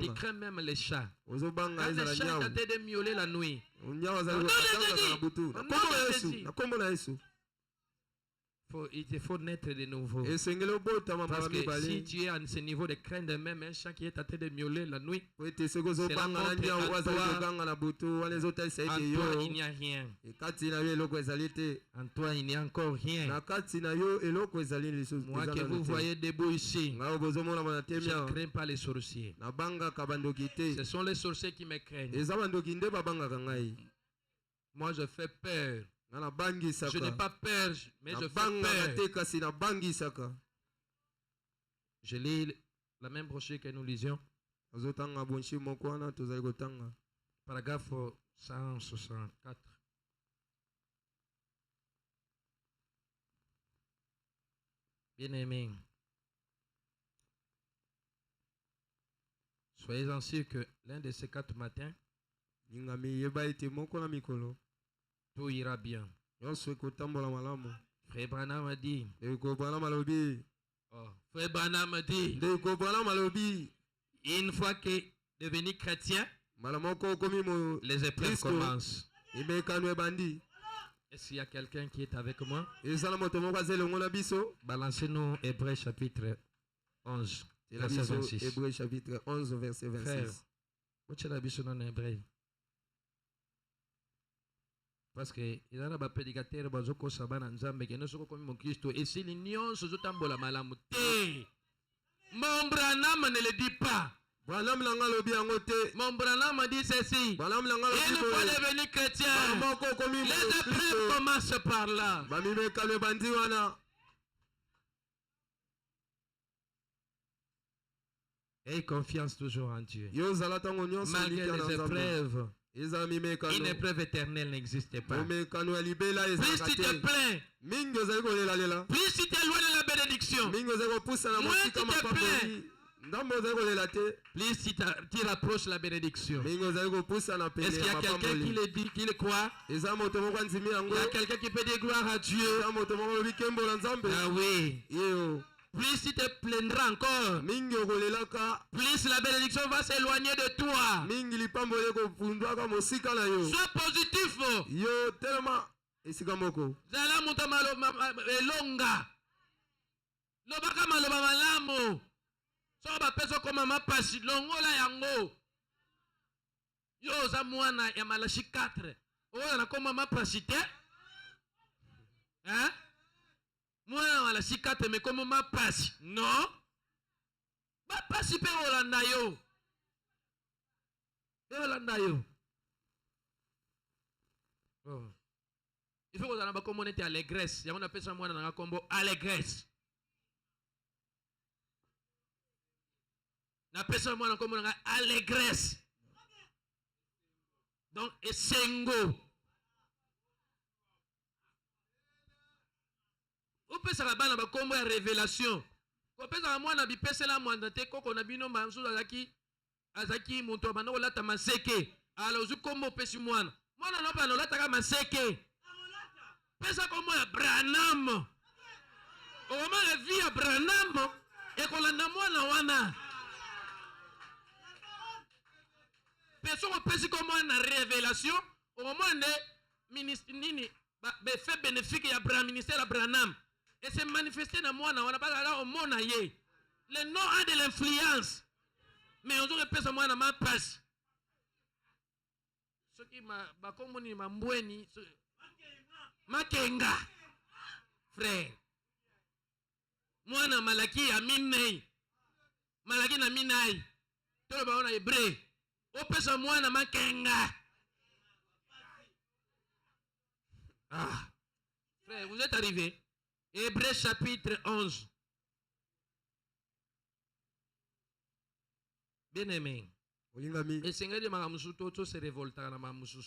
Tu crains même les chats. Quand les chats t'ont de miauler la nuit, il faut naître de nouveau. Parce que si tu es à ce niveau de crainte, même un chat qui est en train de miauler la nuit, c'est la montre en toi il n'y a rien. En toi il n'y a encore rien. Moi que vous voyez debout ici, je ne crains pas les sorciers. Ce sont les sorciers qui me craignent. Moi je fais peur. Je n'ai pas peur, mais je fais peur. Je lis la même brochure que nous lisions. Paragraphe 164. Bien-aimés, soyez-en sûrs que l'un de ces 4 matins, tout ira bien. Frère Branham a dit. Frère Branham a dit. Une fois que devenu chrétien, les épreuves commencent. Est-ce qu'il y a quelqu'un qui est avec moi? Balancez-nous Hébreux chapitre 11. Verset 26. Hébreux chapitre 11, verset 26. Frère, parce que il y a des prédicateurs qui sont en Nzambe qui ne sont pas comme Christ et si l'union se joue en bola malamu. Mon Branham ne le dit pas. Mon Branham m'a dit ceci. Il ne faut devenir chrétien. Les épreuves commencent par là. Aie confiance toujours en Dieu. Malgré les épreuves, une épreuve éternelle n'existe pas. Plus tu te plains, plus tu t'éloignes de la bénédiction, moins tu te plains, plus tu rapproches la bénédiction. Est-ce qu'il y a quelqu'un qui le dit, qui le croit? Il y a quelqu'un qui peut dire gloire à Dieu? Ah oui. Plus tu te plaindras encore, plus la bénédiction va s'éloigner de toi. Sois positif. Zala muta elonga. Lobaka maloba malamu. So ba peso koma mapasi longola yango. Yo za mwana ya Malachi 4. Oya na koma mapasi te? Hein? Mwana Malachi 4 me koma mapasi. Non? Mapasi pe Olanda yo. Olanda yo. Oh. Il faut que vous ayez comme on était allégresse. Il y a un appel sur moi dans un combo allégresse. On appelle sur moi dans un combo allégresse. Donc, et sengo. Vous pouvez savoir dans un combo de révélation. Vous pouvez savoir moi dans un pèse la moindre te koko na bino manzo azaki monto bano la tamaseke. Alors je combo pèse moi. Moi non pas la tamaseke. Pesa comme Branham. Au moment de vie à Branham, et qu'on l'a nommé na wana. Pesa comme pesa comme une révélation. Au moment de ministre nini, fait bénéfique à Branham, ministère à Branham. Et c'est manifesté dans moi na wana pas là au monde aïe. Le nom a de l'influence. Mais on dirait pesa moi na ma passe. Ce qui m'a comme ni m'a mbweni. Makenga, frère. Moi na Malaki a minei. Malaki na minai. Tout le monde est hébreu. Au pesa moi na Makenga. Ah, frère, vous êtes arrivé. Hébreu chapitre 11. Bien aimé. Et Seigneur de Maramusu, tout se révolta na Maramusu.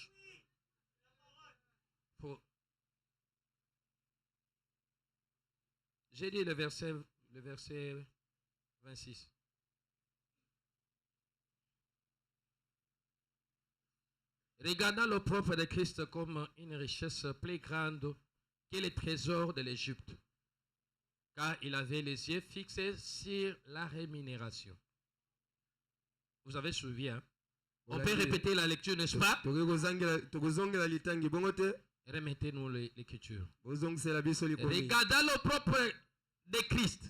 J'ai dit le verset 26. Regardant le propre de Christ comme une richesse plus grande que les trésors de l'Égypte, car il avait les yeux fixés sur la rémunération. Vous avez suivi, hein? On peut répéter la lecture, n'est-ce pas? Remettez-nous l'écriture. Regardant le propre de Christ.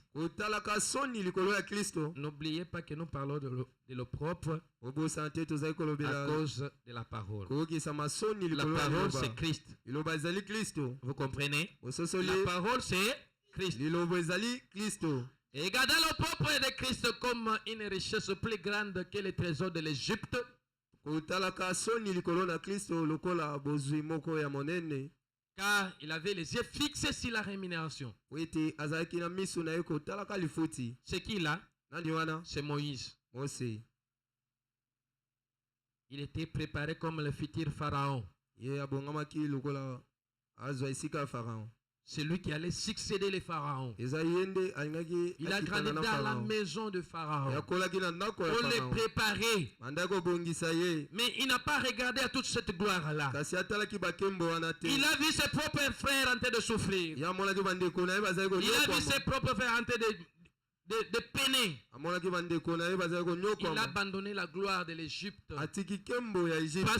N'oubliez pas que nous parlons de l'opprobre à cause de la parole. La parole c'est Christ. Vous comprenez? La parole c'est Christ. Et regardant l'opprobre de Christ comme une richesse plus grande que les trésors de l'Égypte. Car il avait les yeux fixés sur la rémunération. C'est qui là? C'est Moïse. Il était préparé comme le futur pharaon. C'est lui qui allait succéder les pharaons. Il a grandi dans la maison de Pharaon. On l'a préparé. Mais il n'a pas regardé à toute cette gloire-là. Il a vu ses propres frères en train de souffrir. Il a vu ses propres frères en train de peiner. Il a abandonné la gloire de l'Égypte parce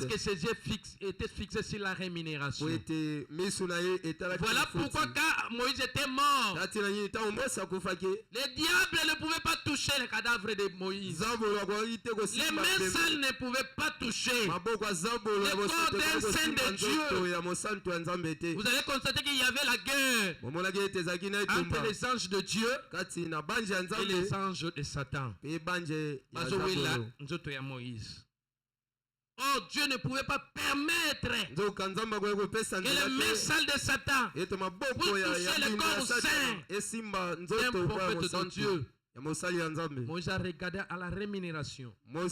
que ses yeux étaient fixés sur la rémunération. Voilà pourquoi quand Moïse était mort, le diable ne pouvait pas toucher le cadavre de Moïse. Les mains sales ne pouvaient pas toucher le corps d'un saint de Dieu. Vous avez constaté qu'il y avait la guerre entre les anges de Dieu et les anges de Satan. Moïse. Oh, Dieu ne pouvait pas permettre que les mains sales de Satan puissent toucher le corps saint d'un prophète de Dieu. Moïse a regardé à la rémunération. Quand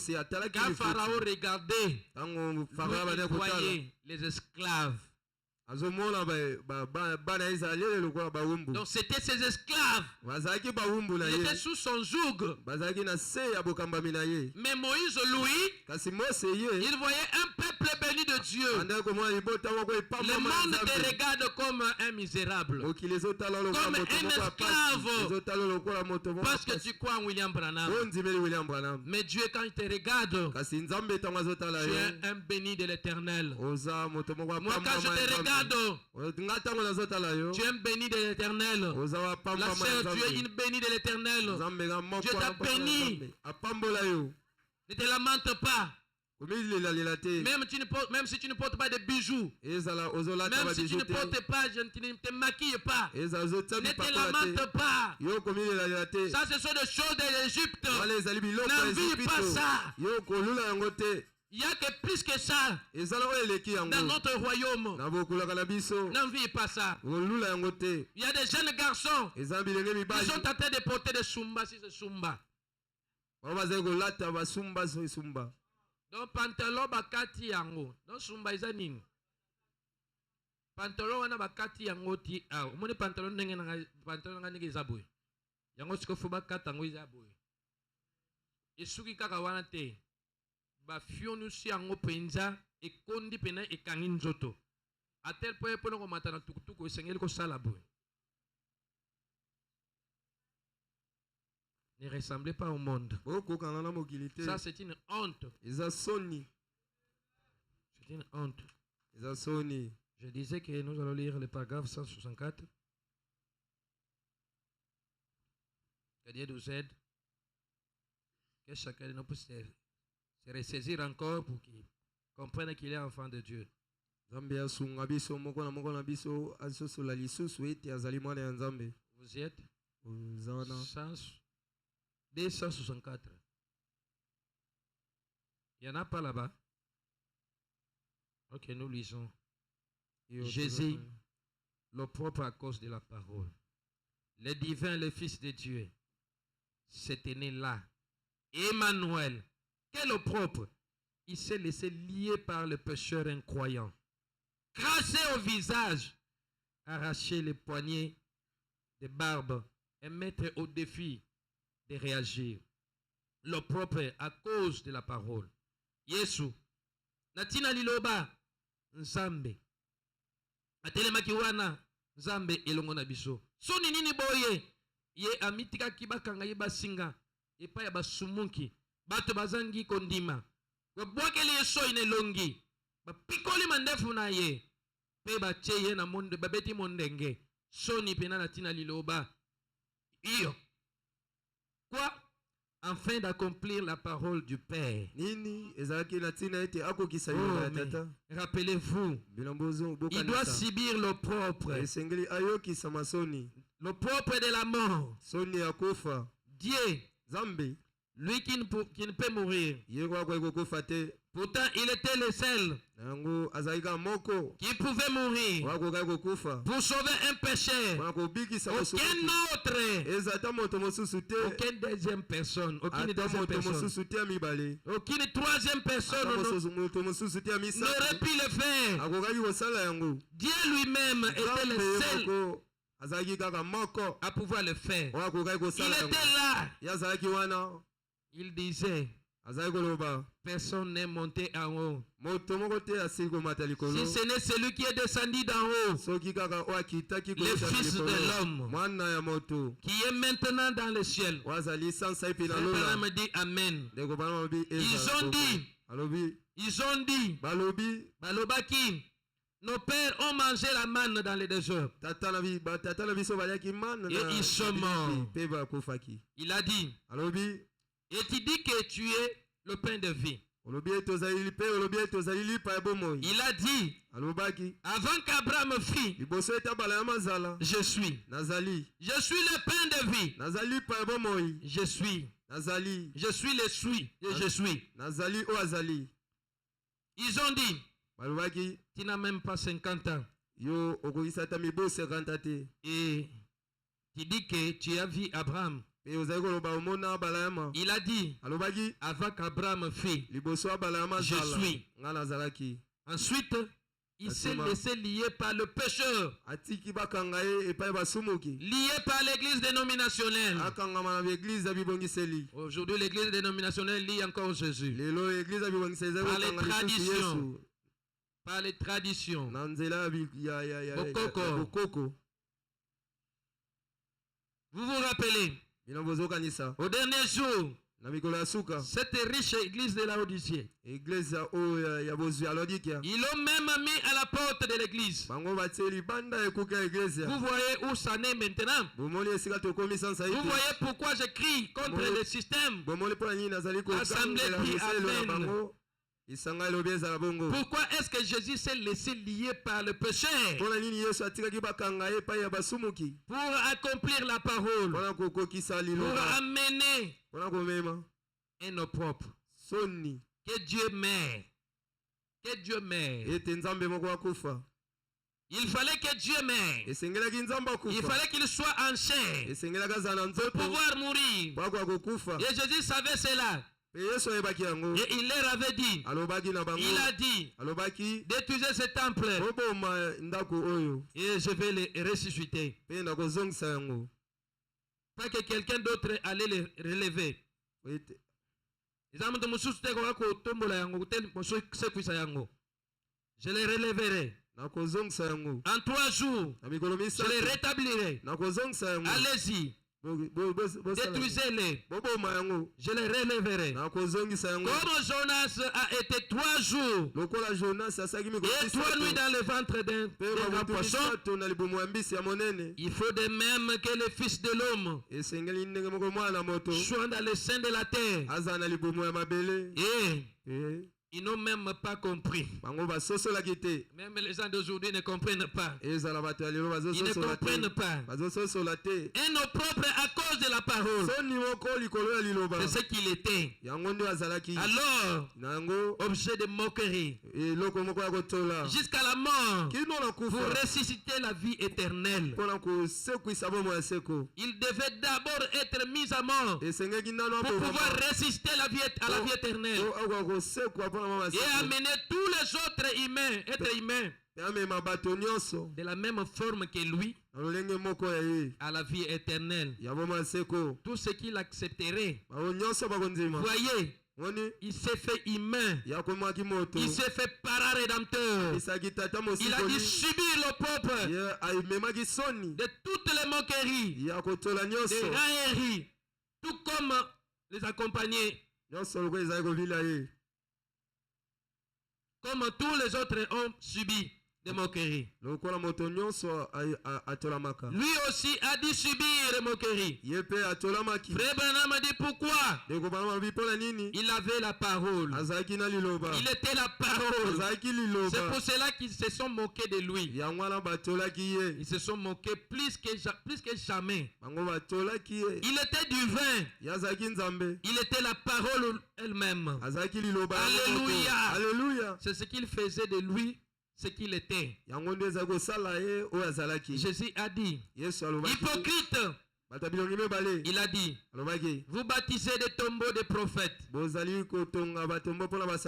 Pharaon regardait, il voyait les esclaves. Donc c'était ses esclaves. Ils étaient sous son joug. Mais Moïse, lui, il voyait un peuple béni de Dieu. Le monde te regarde comme un misérable, comme un esclave, parce que tu crois en William Branham. Mais Dieu, quand il te regarde, tu es un béni de l'Éternel. Moi, quand je te regarde, tu es un béni de l'Éternel. La sœur, tu es une bénie de l'Éternel. Dieu t'a béni. Ne te lamente pas. Même si tu ne portes pas de bijoux, même si tu ne portes pas, tu ne te maquilles pas, ne te lamente pas. Ça, ce sont des choses de l'Égypte. N'envie pas ça. Il n'y a que plus que ça dans notre royaume. N'envie pas ça. Il y a des jeunes garçons qui sont en train de porter des sumba si c'est sumba. Donc pantalon bakati yango. Donc sumba isa nini? Pantalon wana bakati yango ti ah. Omoni pantalon ndenge na pantalon nga ndenge za boye. Yango siko fo bakata yango za boye. Esuki kaka wana te. Ba fionu si yango penza ekondi pena ekangi nzoto. A tel point pona ko matana tukutuku esengeli ko sala boye. Ne ressemblez pas au monde. Ça, c'est une honte. C'est une honte. Je disais que nous allons lire le paragraphe 164. Que Dieu nous aide. Que chacun de nous puisse se ressaisir encore pour qu'il comprenne qu'il est enfant de Dieu. Vous y êtes? 264. Il n'y en a pas là-bas. Ok, nous lisons. Jésus, le propre à cause de la parole. Le divin, le Fils de Dieu, s'était né là. Emmanuel, quel le propre, il s'est laissé lier par le pécheur incroyant. Crassé au visage, arracher les poignets de barbe et mettre au défi de réagir. Le propre à cause de la parole. Yesu. Natina liloba. Nzambe. Atelemaki wana. Nzambe elongo na biso. Soni nini boye. Ye amitika kibakanga ye basinga. Epa ya basumunki. Bato bazangi kondima. Wabwakeli yeso ine longi. Bapikoli mandefu na ye. Pe bache ye na monde. Babeti mondenge. Soni pena natina liloba. Iyo. Quoi? Afin d'accomplir la parole du Père. Rappelez-vous, il doit subir le propre. Le propre de la mort. Dieu, lui qui ne peut mourir. Pourtant, il était le seul qui pouvait mourir pour sauver un pécheur. Aucun autre. Aucune deuxième personne. Aucune troisième personne n'aurait pu le faire. Dieu lui-même était le seul à pouvoir le faire. Il était là. Il disait, personne n'est monté en haut. Si ce n'est celui qui est descendu d'en haut, le Fils de l'homme, qui est maintenant dans le ciel. Le me dit Amen. Ils ont dit, Balobaki, nos pères ont mangé la manne dans les désert. Et ils sont morts. Il a dit, et tu dis que tu es le pain de vie. Il a dit, avant qu'Abraham fît, je suis. Je suis le pain de vie. Je suis. Je suis le suis. Et je suis. Ils ont dit, tu n'as même pas 50 ans. Et tu dis que tu as vu Abraham. Il a dit, avant qu'Abraham fît, je suis. Ensuite, il s'est laissé lier par le pécheur, lié par l'église dénominationnelle. Aujourd'hui, l'église dénominationnelle lie encore Jésus. Par les traditions. Par les traditions. Vous vous rappelez, au dernier jour, cette riche église de Laodicée, ils l'ont même mis à la porte de l'église. Vous voyez où ça est maintenant. Vous voyez pourquoi je crie contre le système. Assemblée qui amène. Pourquoi est-ce que Jésus s'est laissé lier par le péché? Pour accomplir la parole. Pour amener un nom propre. Que Dieu m'aime. Que Dieu m'aime. Il fallait que Dieu m'aime. Il fallait qu'il soit en chair pour pouvoir mourir. Et Jésus savait cela. Et il leur avait dit, il a dit, détruisez ce temple et je vais les ressusciter. Pas que quelqu'un d'autre allait les relever. Je les relèverai. En 3 jours, je les rétablirai. Allez-y. Détruisez-les. Je les relèverai. Comme Jonas a été 3 jours et 3 nuits dans le ventre d'un poisson, il faut de même que le Fils de l'homme soit dans le sein de la terre. Et ils n'ont même pas compris. Même les gens d'aujourd'hui ne comprennent pas. Ils ne comprennent pas. Et nos propres à cause de la parole. C'est ce qu'il était. Alors, objet de moquerie. Jusqu'à la mort. Pour ressusciter la vie éternelle. Il devait d'abord être mis à mort. Pour pouvoir ressusciter à la vie éternelle. Et amener tous les autres êtres humains de la même forme que lui à la vie éternelle. Tout ce qu'il accepterait. Voyez, il s'est fait humain. Il s'est fait para-rédempteur. Il a dû subir le peuple de toutes les moqueries, des railleries, tout comme les accompagnés. Comme tous les autres ont subi des moqueries. Lui aussi a dû subir des moqueries. Frère Branham a dit pourquoi? Il avait la parole. Il était la parole. C'est pour cela qu'ils se sont moqués de lui. Ils se sont moqués plus que jamais. Il était du vin. Il était la parole elle-même. Alléluia. Alléluia. C'est ce qu'il faisait de lui. Ce qu'il était. Jésus a dit, hypocrite, il a dit, vous baptisez des tombeaux de prophètes.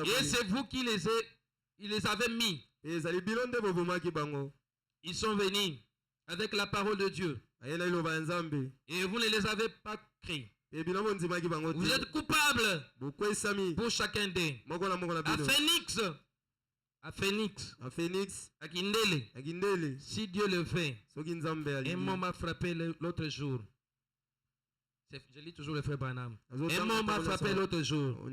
Et c'est vous qui les avez mis. Ils sont venus avec la parole de Dieu. Et vous ne les avez pas créés. Vous êtes coupables pour chacun d'eux. À Phoenix, à Guindele, si Dieu le fait, un mot m'a frappé l'autre jour. Je lis toujours le frère Branham. Un mot m'a frappé l'autre jour.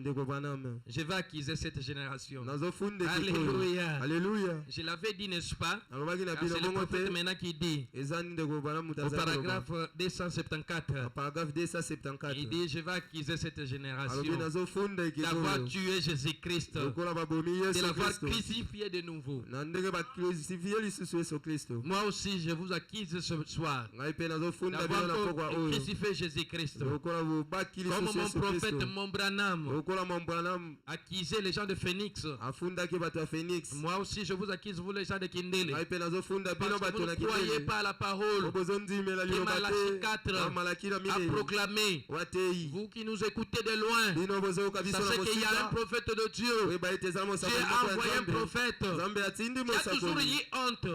Je vais acquiser cette génération. Alléluia. Alléluia. Je l'avais dit, n'est-ce pas? C'est le prophète maintenant qui dit. Au paragraphe 274. Il dit, je vais acquiser cette génération. D'avoir tué Jésus-Christ. De l'avoir crucifié de nouveau. Moi aussi, je vous acquise ce soir. D'avoir crucifié Jésus-Christ. Comme mon prophète, mon Branham, acquisez les gens de Phoenix. Moi aussi, je vous acquise, vous les gens de Kindele. Parce que vous ne croyez pas à la parole que Malachie 4 a proclamé. Vous qui nous écoutez de loin, sachez qu'il y a un prophète de Dieu. Dieu a envoyé un prophète qui a toujours eu honte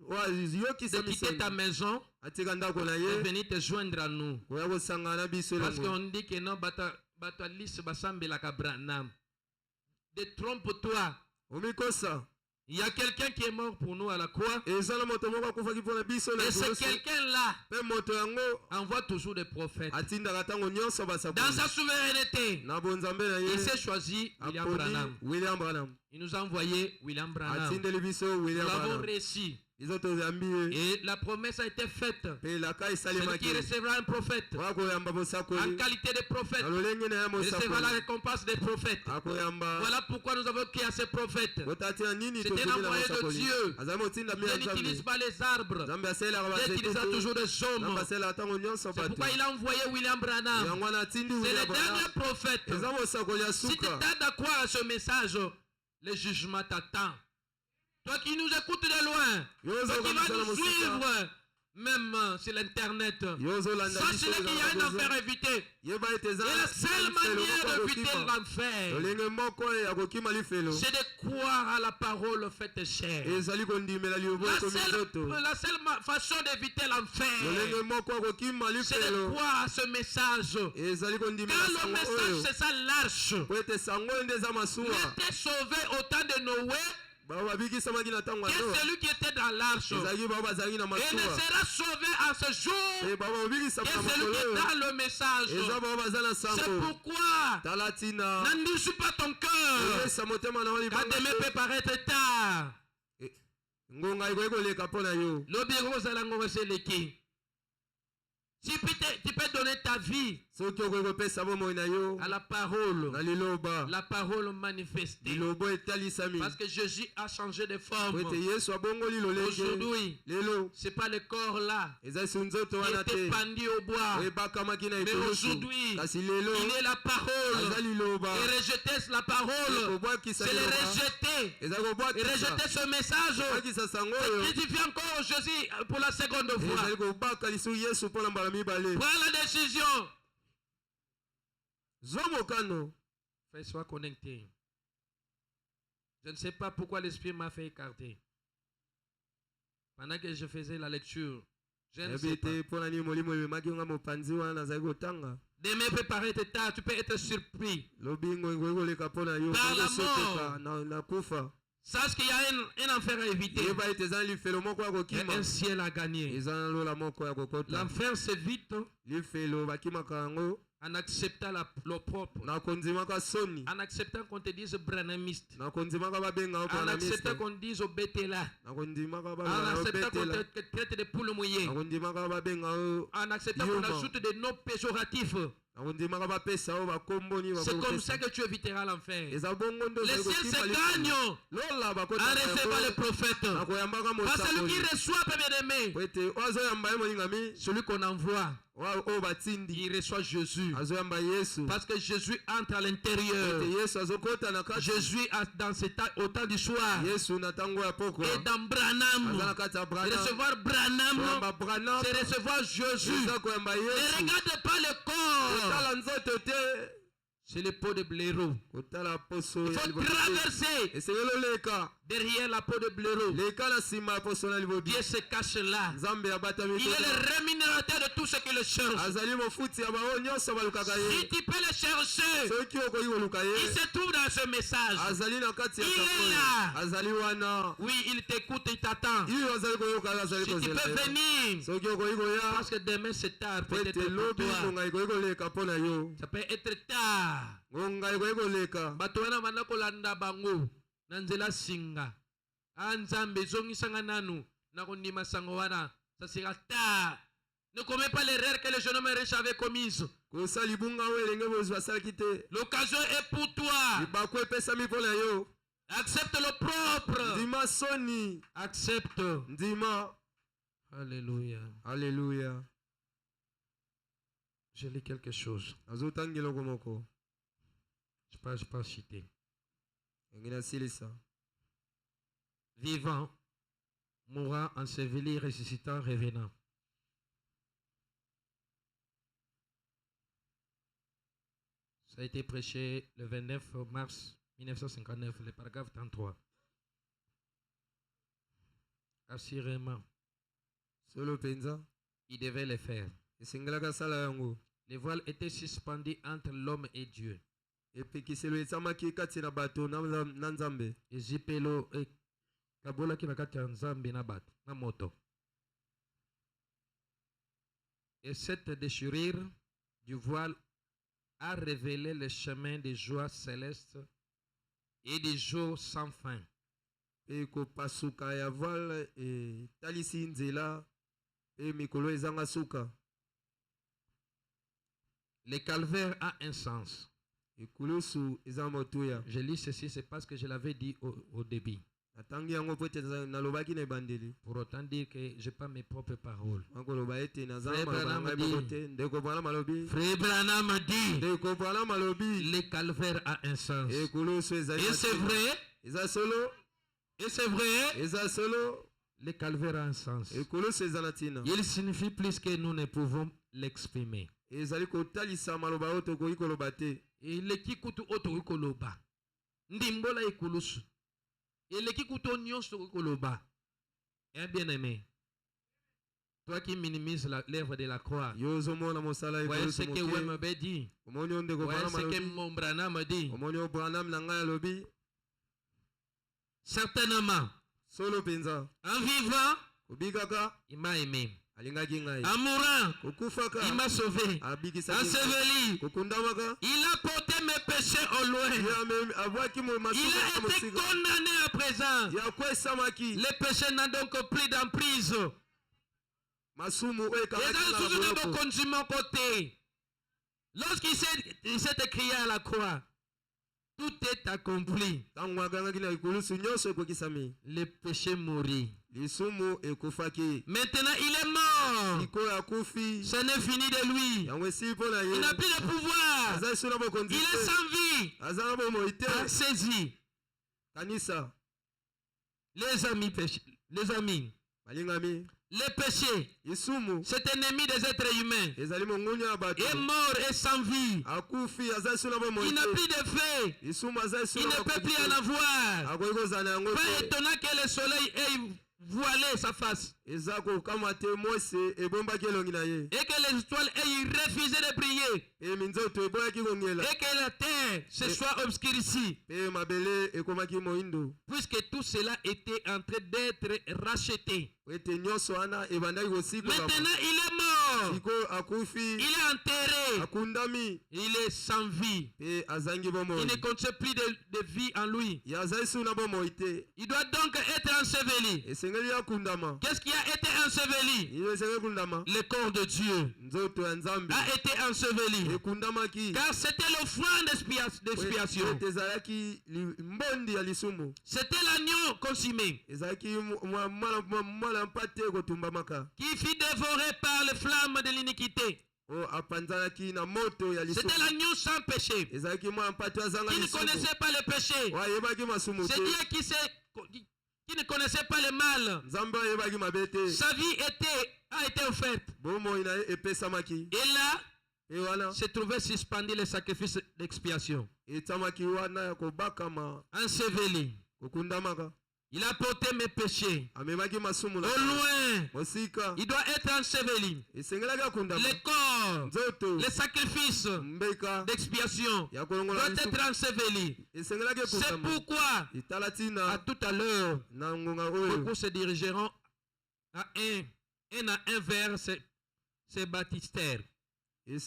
de quitter ta maison et venir te joindre à nous. Parce qu'on dit que non, détrompe-toi. Il y a quelqu'un qui est mort pour nous à la croix. Et ce quelqu'un-là envoie toujours des prophètes. Dans sa souveraineté, il s'est choisi William Branham. Il nous a envoyé William Branham. Nous l'avons réussi. Et la promesse a été faite. Celui qui recevra un prophète en qualité de prophète recevra la récompense des prophètes. Voilà pourquoi nous avons créé ce prophète. C'est un envoyé de Dieu. Dieu n'utilise pas les arbres. Dieu utilisera toujours des hommes. C'est pourquoi il a envoyé William Branham. C'est le dernier prophète. Si tu tardes à croire à ce message, le jugement t'attend. Toi qui nous écoutes de loin, toi qui vas nous suivre, même sur l'internet, sachez qu'il y a un enfer à éviter. Et la seule manière d'éviter l'enfer, c'est de croire à la parole faite chair. La seule façon d'éviter l'enfer, c'est de croire à ce message. Car le message, c'est ça l'arche. N'était sauvé au temps de Noé. Que celui qui était dans l'arche et ne sera sauvé en ce jour que celui qui est dans le message. C'est pourquoi n'endurcis pas ton cœur quand demain peut paraître tard. Tu peux donner ta vie à la parole manifestée. Parce que Jésus a changé de forme. Aujourd'hui, ce n'est pas le corps là qui était pendu au bois. Mais aujourd'hui, il est la parole. Et rejeter la parole, c'est le rejeter. Et rejeter ce message, c'est critiquer encore Jésus pour la seconde fois. Prends la décision. Fais-toi connecter. Je ne sais pas pourquoi l'esprit m'a fait écarter. Pendant que je faisais la lecture, je ne sais pas. Demain peut paraître tard, tu peux être surpris par la mort. Sache qu'il y a un enfer à éviter et un ciel à gagner. L'enfer s'évite en acceptant le propre, en acceptant qu'on te dise branamiste, en acceptant qu'on te dise Bétéla, en acceptant qu'on te traite de poule mouillée, en acceptant qu'on ajoute des noms péjoratifs. C'est comme ça que tu éviteras l'enfer. Les ciels se gagnent en recevant le prophète. Parce que celui qui reçoit peut m'aimer. Celui qu'on envoie, il reçoit Jésus. Parce que Jésus entre à l'intérieur. Jésus au temps du soir. Et dans Branham, recevoir Branham, c'est recevoir Jésus. Ne regarde pas le corps. C'est le pot de blaireau. Il faut traverser derrière la peau de blaireau. Dieu se cache là. Il est le rémunérateur de tout ce qui le cherche. Si tu peux le chercher, il se trouve dans ce message. Il est là. Oui, il t'écoute, il t'attend. Si tu peux venir, parce que demain c'est tard, peut-être pour toi. Ça peut être tard. Bato wana banda kolanda bango na nzela singa anzambe zongisanga nanu na kondima sango wana, ça sera tard. Ne commets pas l'erreur que le jeune homme riche avait commise. L'occasion est pour toi. Accepte le propre. Accepte. Alléluia. Alléluia. Je lis quelque chose. Je peux citer. Vivant, mourant, enseveli, ressuscitant, revenant. Ça a été prêché le 29 mars 1959, le paragraphe 33. Assurément, il devait le faire. Le voile était suspendu entre l'homme et Dieu. Ezipelo kabola kinakati ya nzambe na bato na moto. Et cette déchirure du voile a révélé le chemin des joies célestes et des jours sans fin. Et ko pasuka ya voile et talisi nzela et mikolo ezanga suka. Le calvaire a un sens. Je lis ceci, c'est parce que je l'avais dit au début. Pour autant dire que je n'ai pas mes propres paroles. Frère Branham a dit, le calvaire a un sens. Et c'est vrai. Et c'est vrai. Le calvaire a un sens. Il signifie plus que nous ne pouvons l'exprimer. Et le kikutu oto koloba ndimbola ikulusu et le kikutu nyonso koloba. Eh bien aimé, toi qui minimises l'œuvre de la croix, voyez ce que Wem dit, voyez ce que mon Branham dit. Certainement, en vivant, il m'a aimé. En mourant, il m'a sauvé. Enseveli, il a porté mes péchés au loin. Il a été condamné à présent. Les péchés n'ont donc plus d'emprise. Lorsqu'il s'est écrié à la croix, tout est accompli. Le péché mourit. Maintenant il est mort. Ce n'est fini de lui. Il n'a plus de pouvoir. Il est sans vie. Saisi. Les amis. Le péché, cet ennemi des êtres humains, est mort et sans vie. Il n'a plus de feu. Il ne peut plus en avoir. Pas étonnant que le soleil ait voilé sa face. Et que les étoiles aient refusé de briller. Et que la terre se soit obscurcie. Puisque tout cela était en train d'être racheté. Maintenant il est mort. Il est enterré. Il est sans vie. Il ne contient plus de vie en lui. Il doit donc être enseveli. Qu'est-ce qui a été enseveli? Le corps de Dieu a été enseveli. Car c'était l'offrande d'expiation. C'était l'agneau consumé qui fut dévoré par les flammes de l'iniquité. C'était l'agneau sans péché, qui ne connaissait pas le péché. C'est Dieu qui ne connaissait pas le mal. Sa vie a été offerte. Et là, se trouvait suspendu le sacrifice d'expiation. Enseveli. Il a porté mes péchés. Au loin, il doit être enseveli. Le corps, le sacrifice d'expiation doit être enseveli. C'est pourquoi, à tout à l'heure, beaucoup se dirigeront à un vers ces baptistères. Je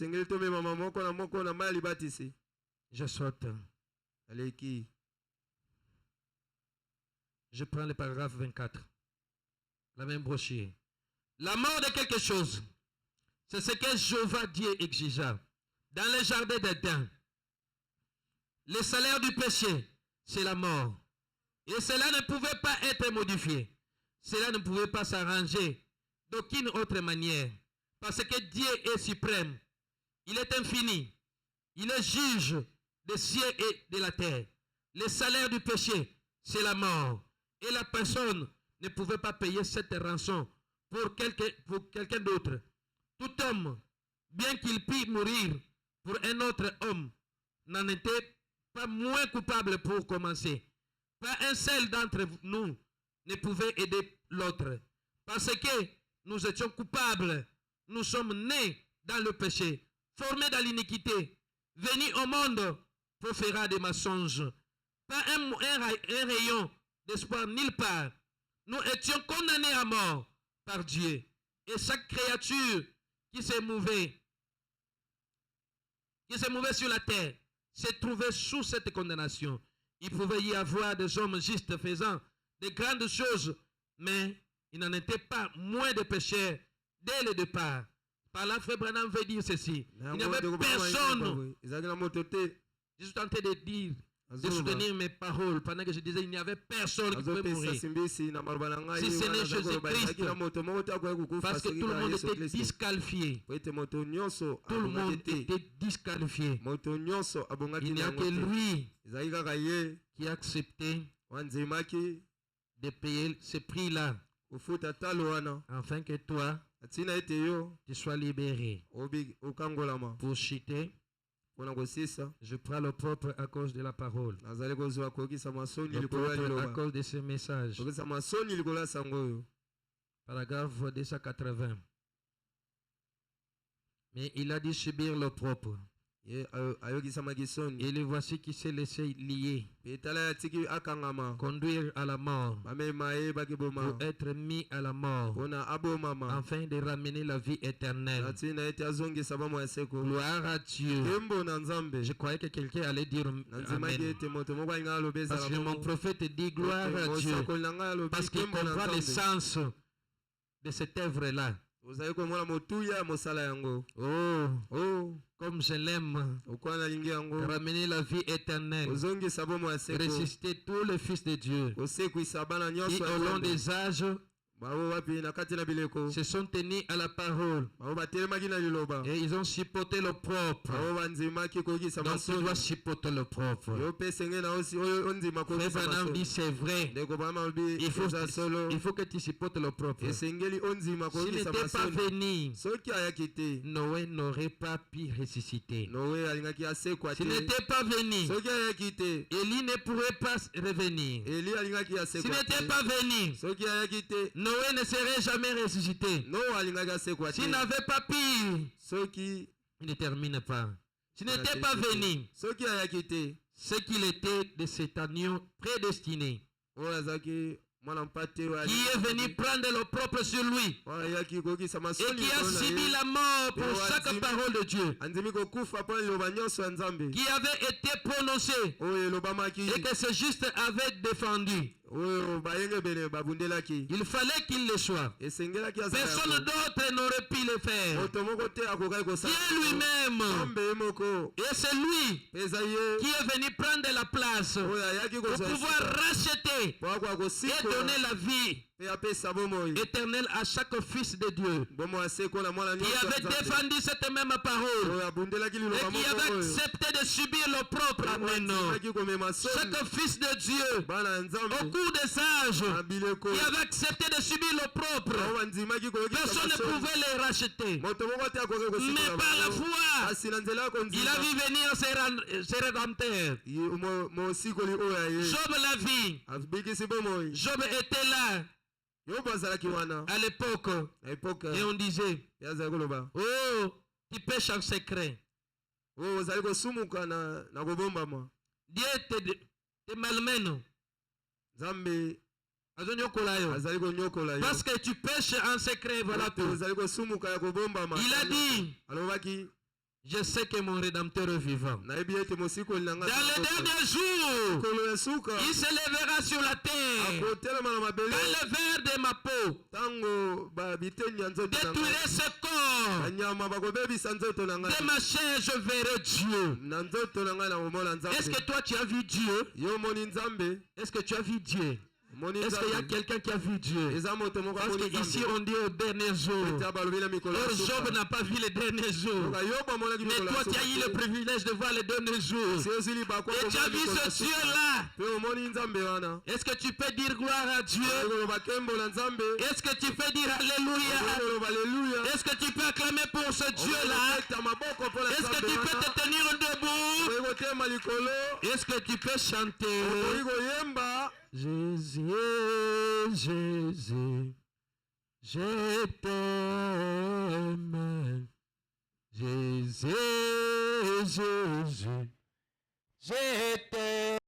saute. Je prends le paragraphe 24. La même brochure. La mort de quelque chose, c'est ce que Jéhovah Dieu exigea dans le jardin d'Éden. Le salaire du péché, c'est la mort. Et cela ne pouvait pas être modifié. Cela ne pouvait pas s'arranger d'aucune autre manière. Parce que Dieu est suprême. Il est infini. Il est juge des cieux et de la terre. Le salaire du péché, c'est la mort. Et la personne ne pouvait pas payer cette rançon pour quelqu'un d'autre. Tout homme, bien qu'il puisse mourir pour un autre homme, n'en était pas moins coupable pour commencer. Pas un seul d'entre nous ne pouvait aider l'autre. Parce que nous étions coupables. Nous sommes nés dans le péché, formés dans l'iniquité, venus au monde pour faire des mensonges. Pas un rayon d'espoir nulle part. Nous étions condamnés à mort par Dieu. Et chaque créature qui se mouvait sur la terre se trouvait sous cette condamnation. Il pouvait y avoir des hommes justes faisant de grandes choses, mais il n'en était pas moins de pécheurs dès le départ. Par là, Frère Branham veut dire ceci. Il n'y avait personne. Je suis tenté de dire, de soutenir mes paroles pendant que je disais il n'y avait personne qui pouvait mourir. Si ce n'est Jésus-Christ, parce que tout le monde était disqualifié. Tout le monde était disqualifié. Il n'y a que lui qui a accepté de payer ce prix-là, afin que toi, tu sois libéré. Pour citer, je prends le propre à cause de la parole. Le propre à cause de ce message. Paragraphe 280. Mais il a dû subir le propre. Et le voici qui s'est laissé lier, conduire à la mort, pour être mis à la mort, afin de ramener la vie éternelle. Gloire à Dieu. Je croyais que quelqu'un allait dire Amen. Parce que mon prophète dit gloire à Dieu, parce qu'il comprend le sens de cette œuvre-là. Oh, comme je l'aime, ramener la vie éternelle, ressusciter tous les fils de Dieu qui au long des âges se sont tenus à la parole et ils ont supporté le propre. Donc tu dois supporter le propre. Frère Branham dit c'est vrai. Il faut que tu supportes le propre. S'il n'était pas venu, Noé n'aurait pas pu ressusciter. S'il n'était pas venu, Élie ne pourrait pas revenir. S'il n'était pas venu, Noé ne serait jamais ressuscité. S'il n'avait pas pu, il ne termine pas. S'il n'était pas venu, c'est qu'il était de cet agneau prédestiné, qui est venu prendre le propre sur lui et qui a subi la mort pour chaque parole de Dieu qui avait été prononcée et que ce juste avait défendu. Il fallait qu'il le soit. Personne d'autre n'aurait pu le faire. Dieu lui-même. Et c'est lui qui est venu prendre la place pour pouvoir racheter et donner la vie éternel à chaque fils de Dieu qui avait défendu cette même parole et qui avait accepté de subir l'opprobre. Amen. Chaque fils de Dieu au cours des âges qui avait accepté de subir l'opprobre, personne ne pouvait les racheter. Mais par la foi, il a vu venir ses rédempteurs. Job l'a vu. Job était là à l'époque. Et on disait, oh, tu pêches en secret. Dieu te malmène. Parce que tu pêches en secret, voilà tout. Il a dit, je sais que mon Rédempteur est vivant. Dans les derniers jours, il se lèvera sur la terre. Dans le verre de ma peau, détruirai ce corps. De ma chair, je verrai Dieu. Est-ce que toi tu as vu Dieu? Est-ce que tu as vu Dieu? Est-ce qu'il y a quelqu'un qui a vu Dieu? Parce qu'ici on dit au dernier jour. Or Job n'a pas vu les derniers jours. Mais toi tu as eu le privilège de voir les derniers jours. Et tu as vu ce Dieu-là. Est-ce que tu peux dire gloire à Dieu? Est-ce que tu peux dire Alléluia? Est-ce que tu peux acclamer pour ce Dieu-là? Est-ce que tu peux te tenir debout? Est-ce que tu peux chanter? Jésus, Jésus, je t'aime. Jésus, Jésus, je t'aime.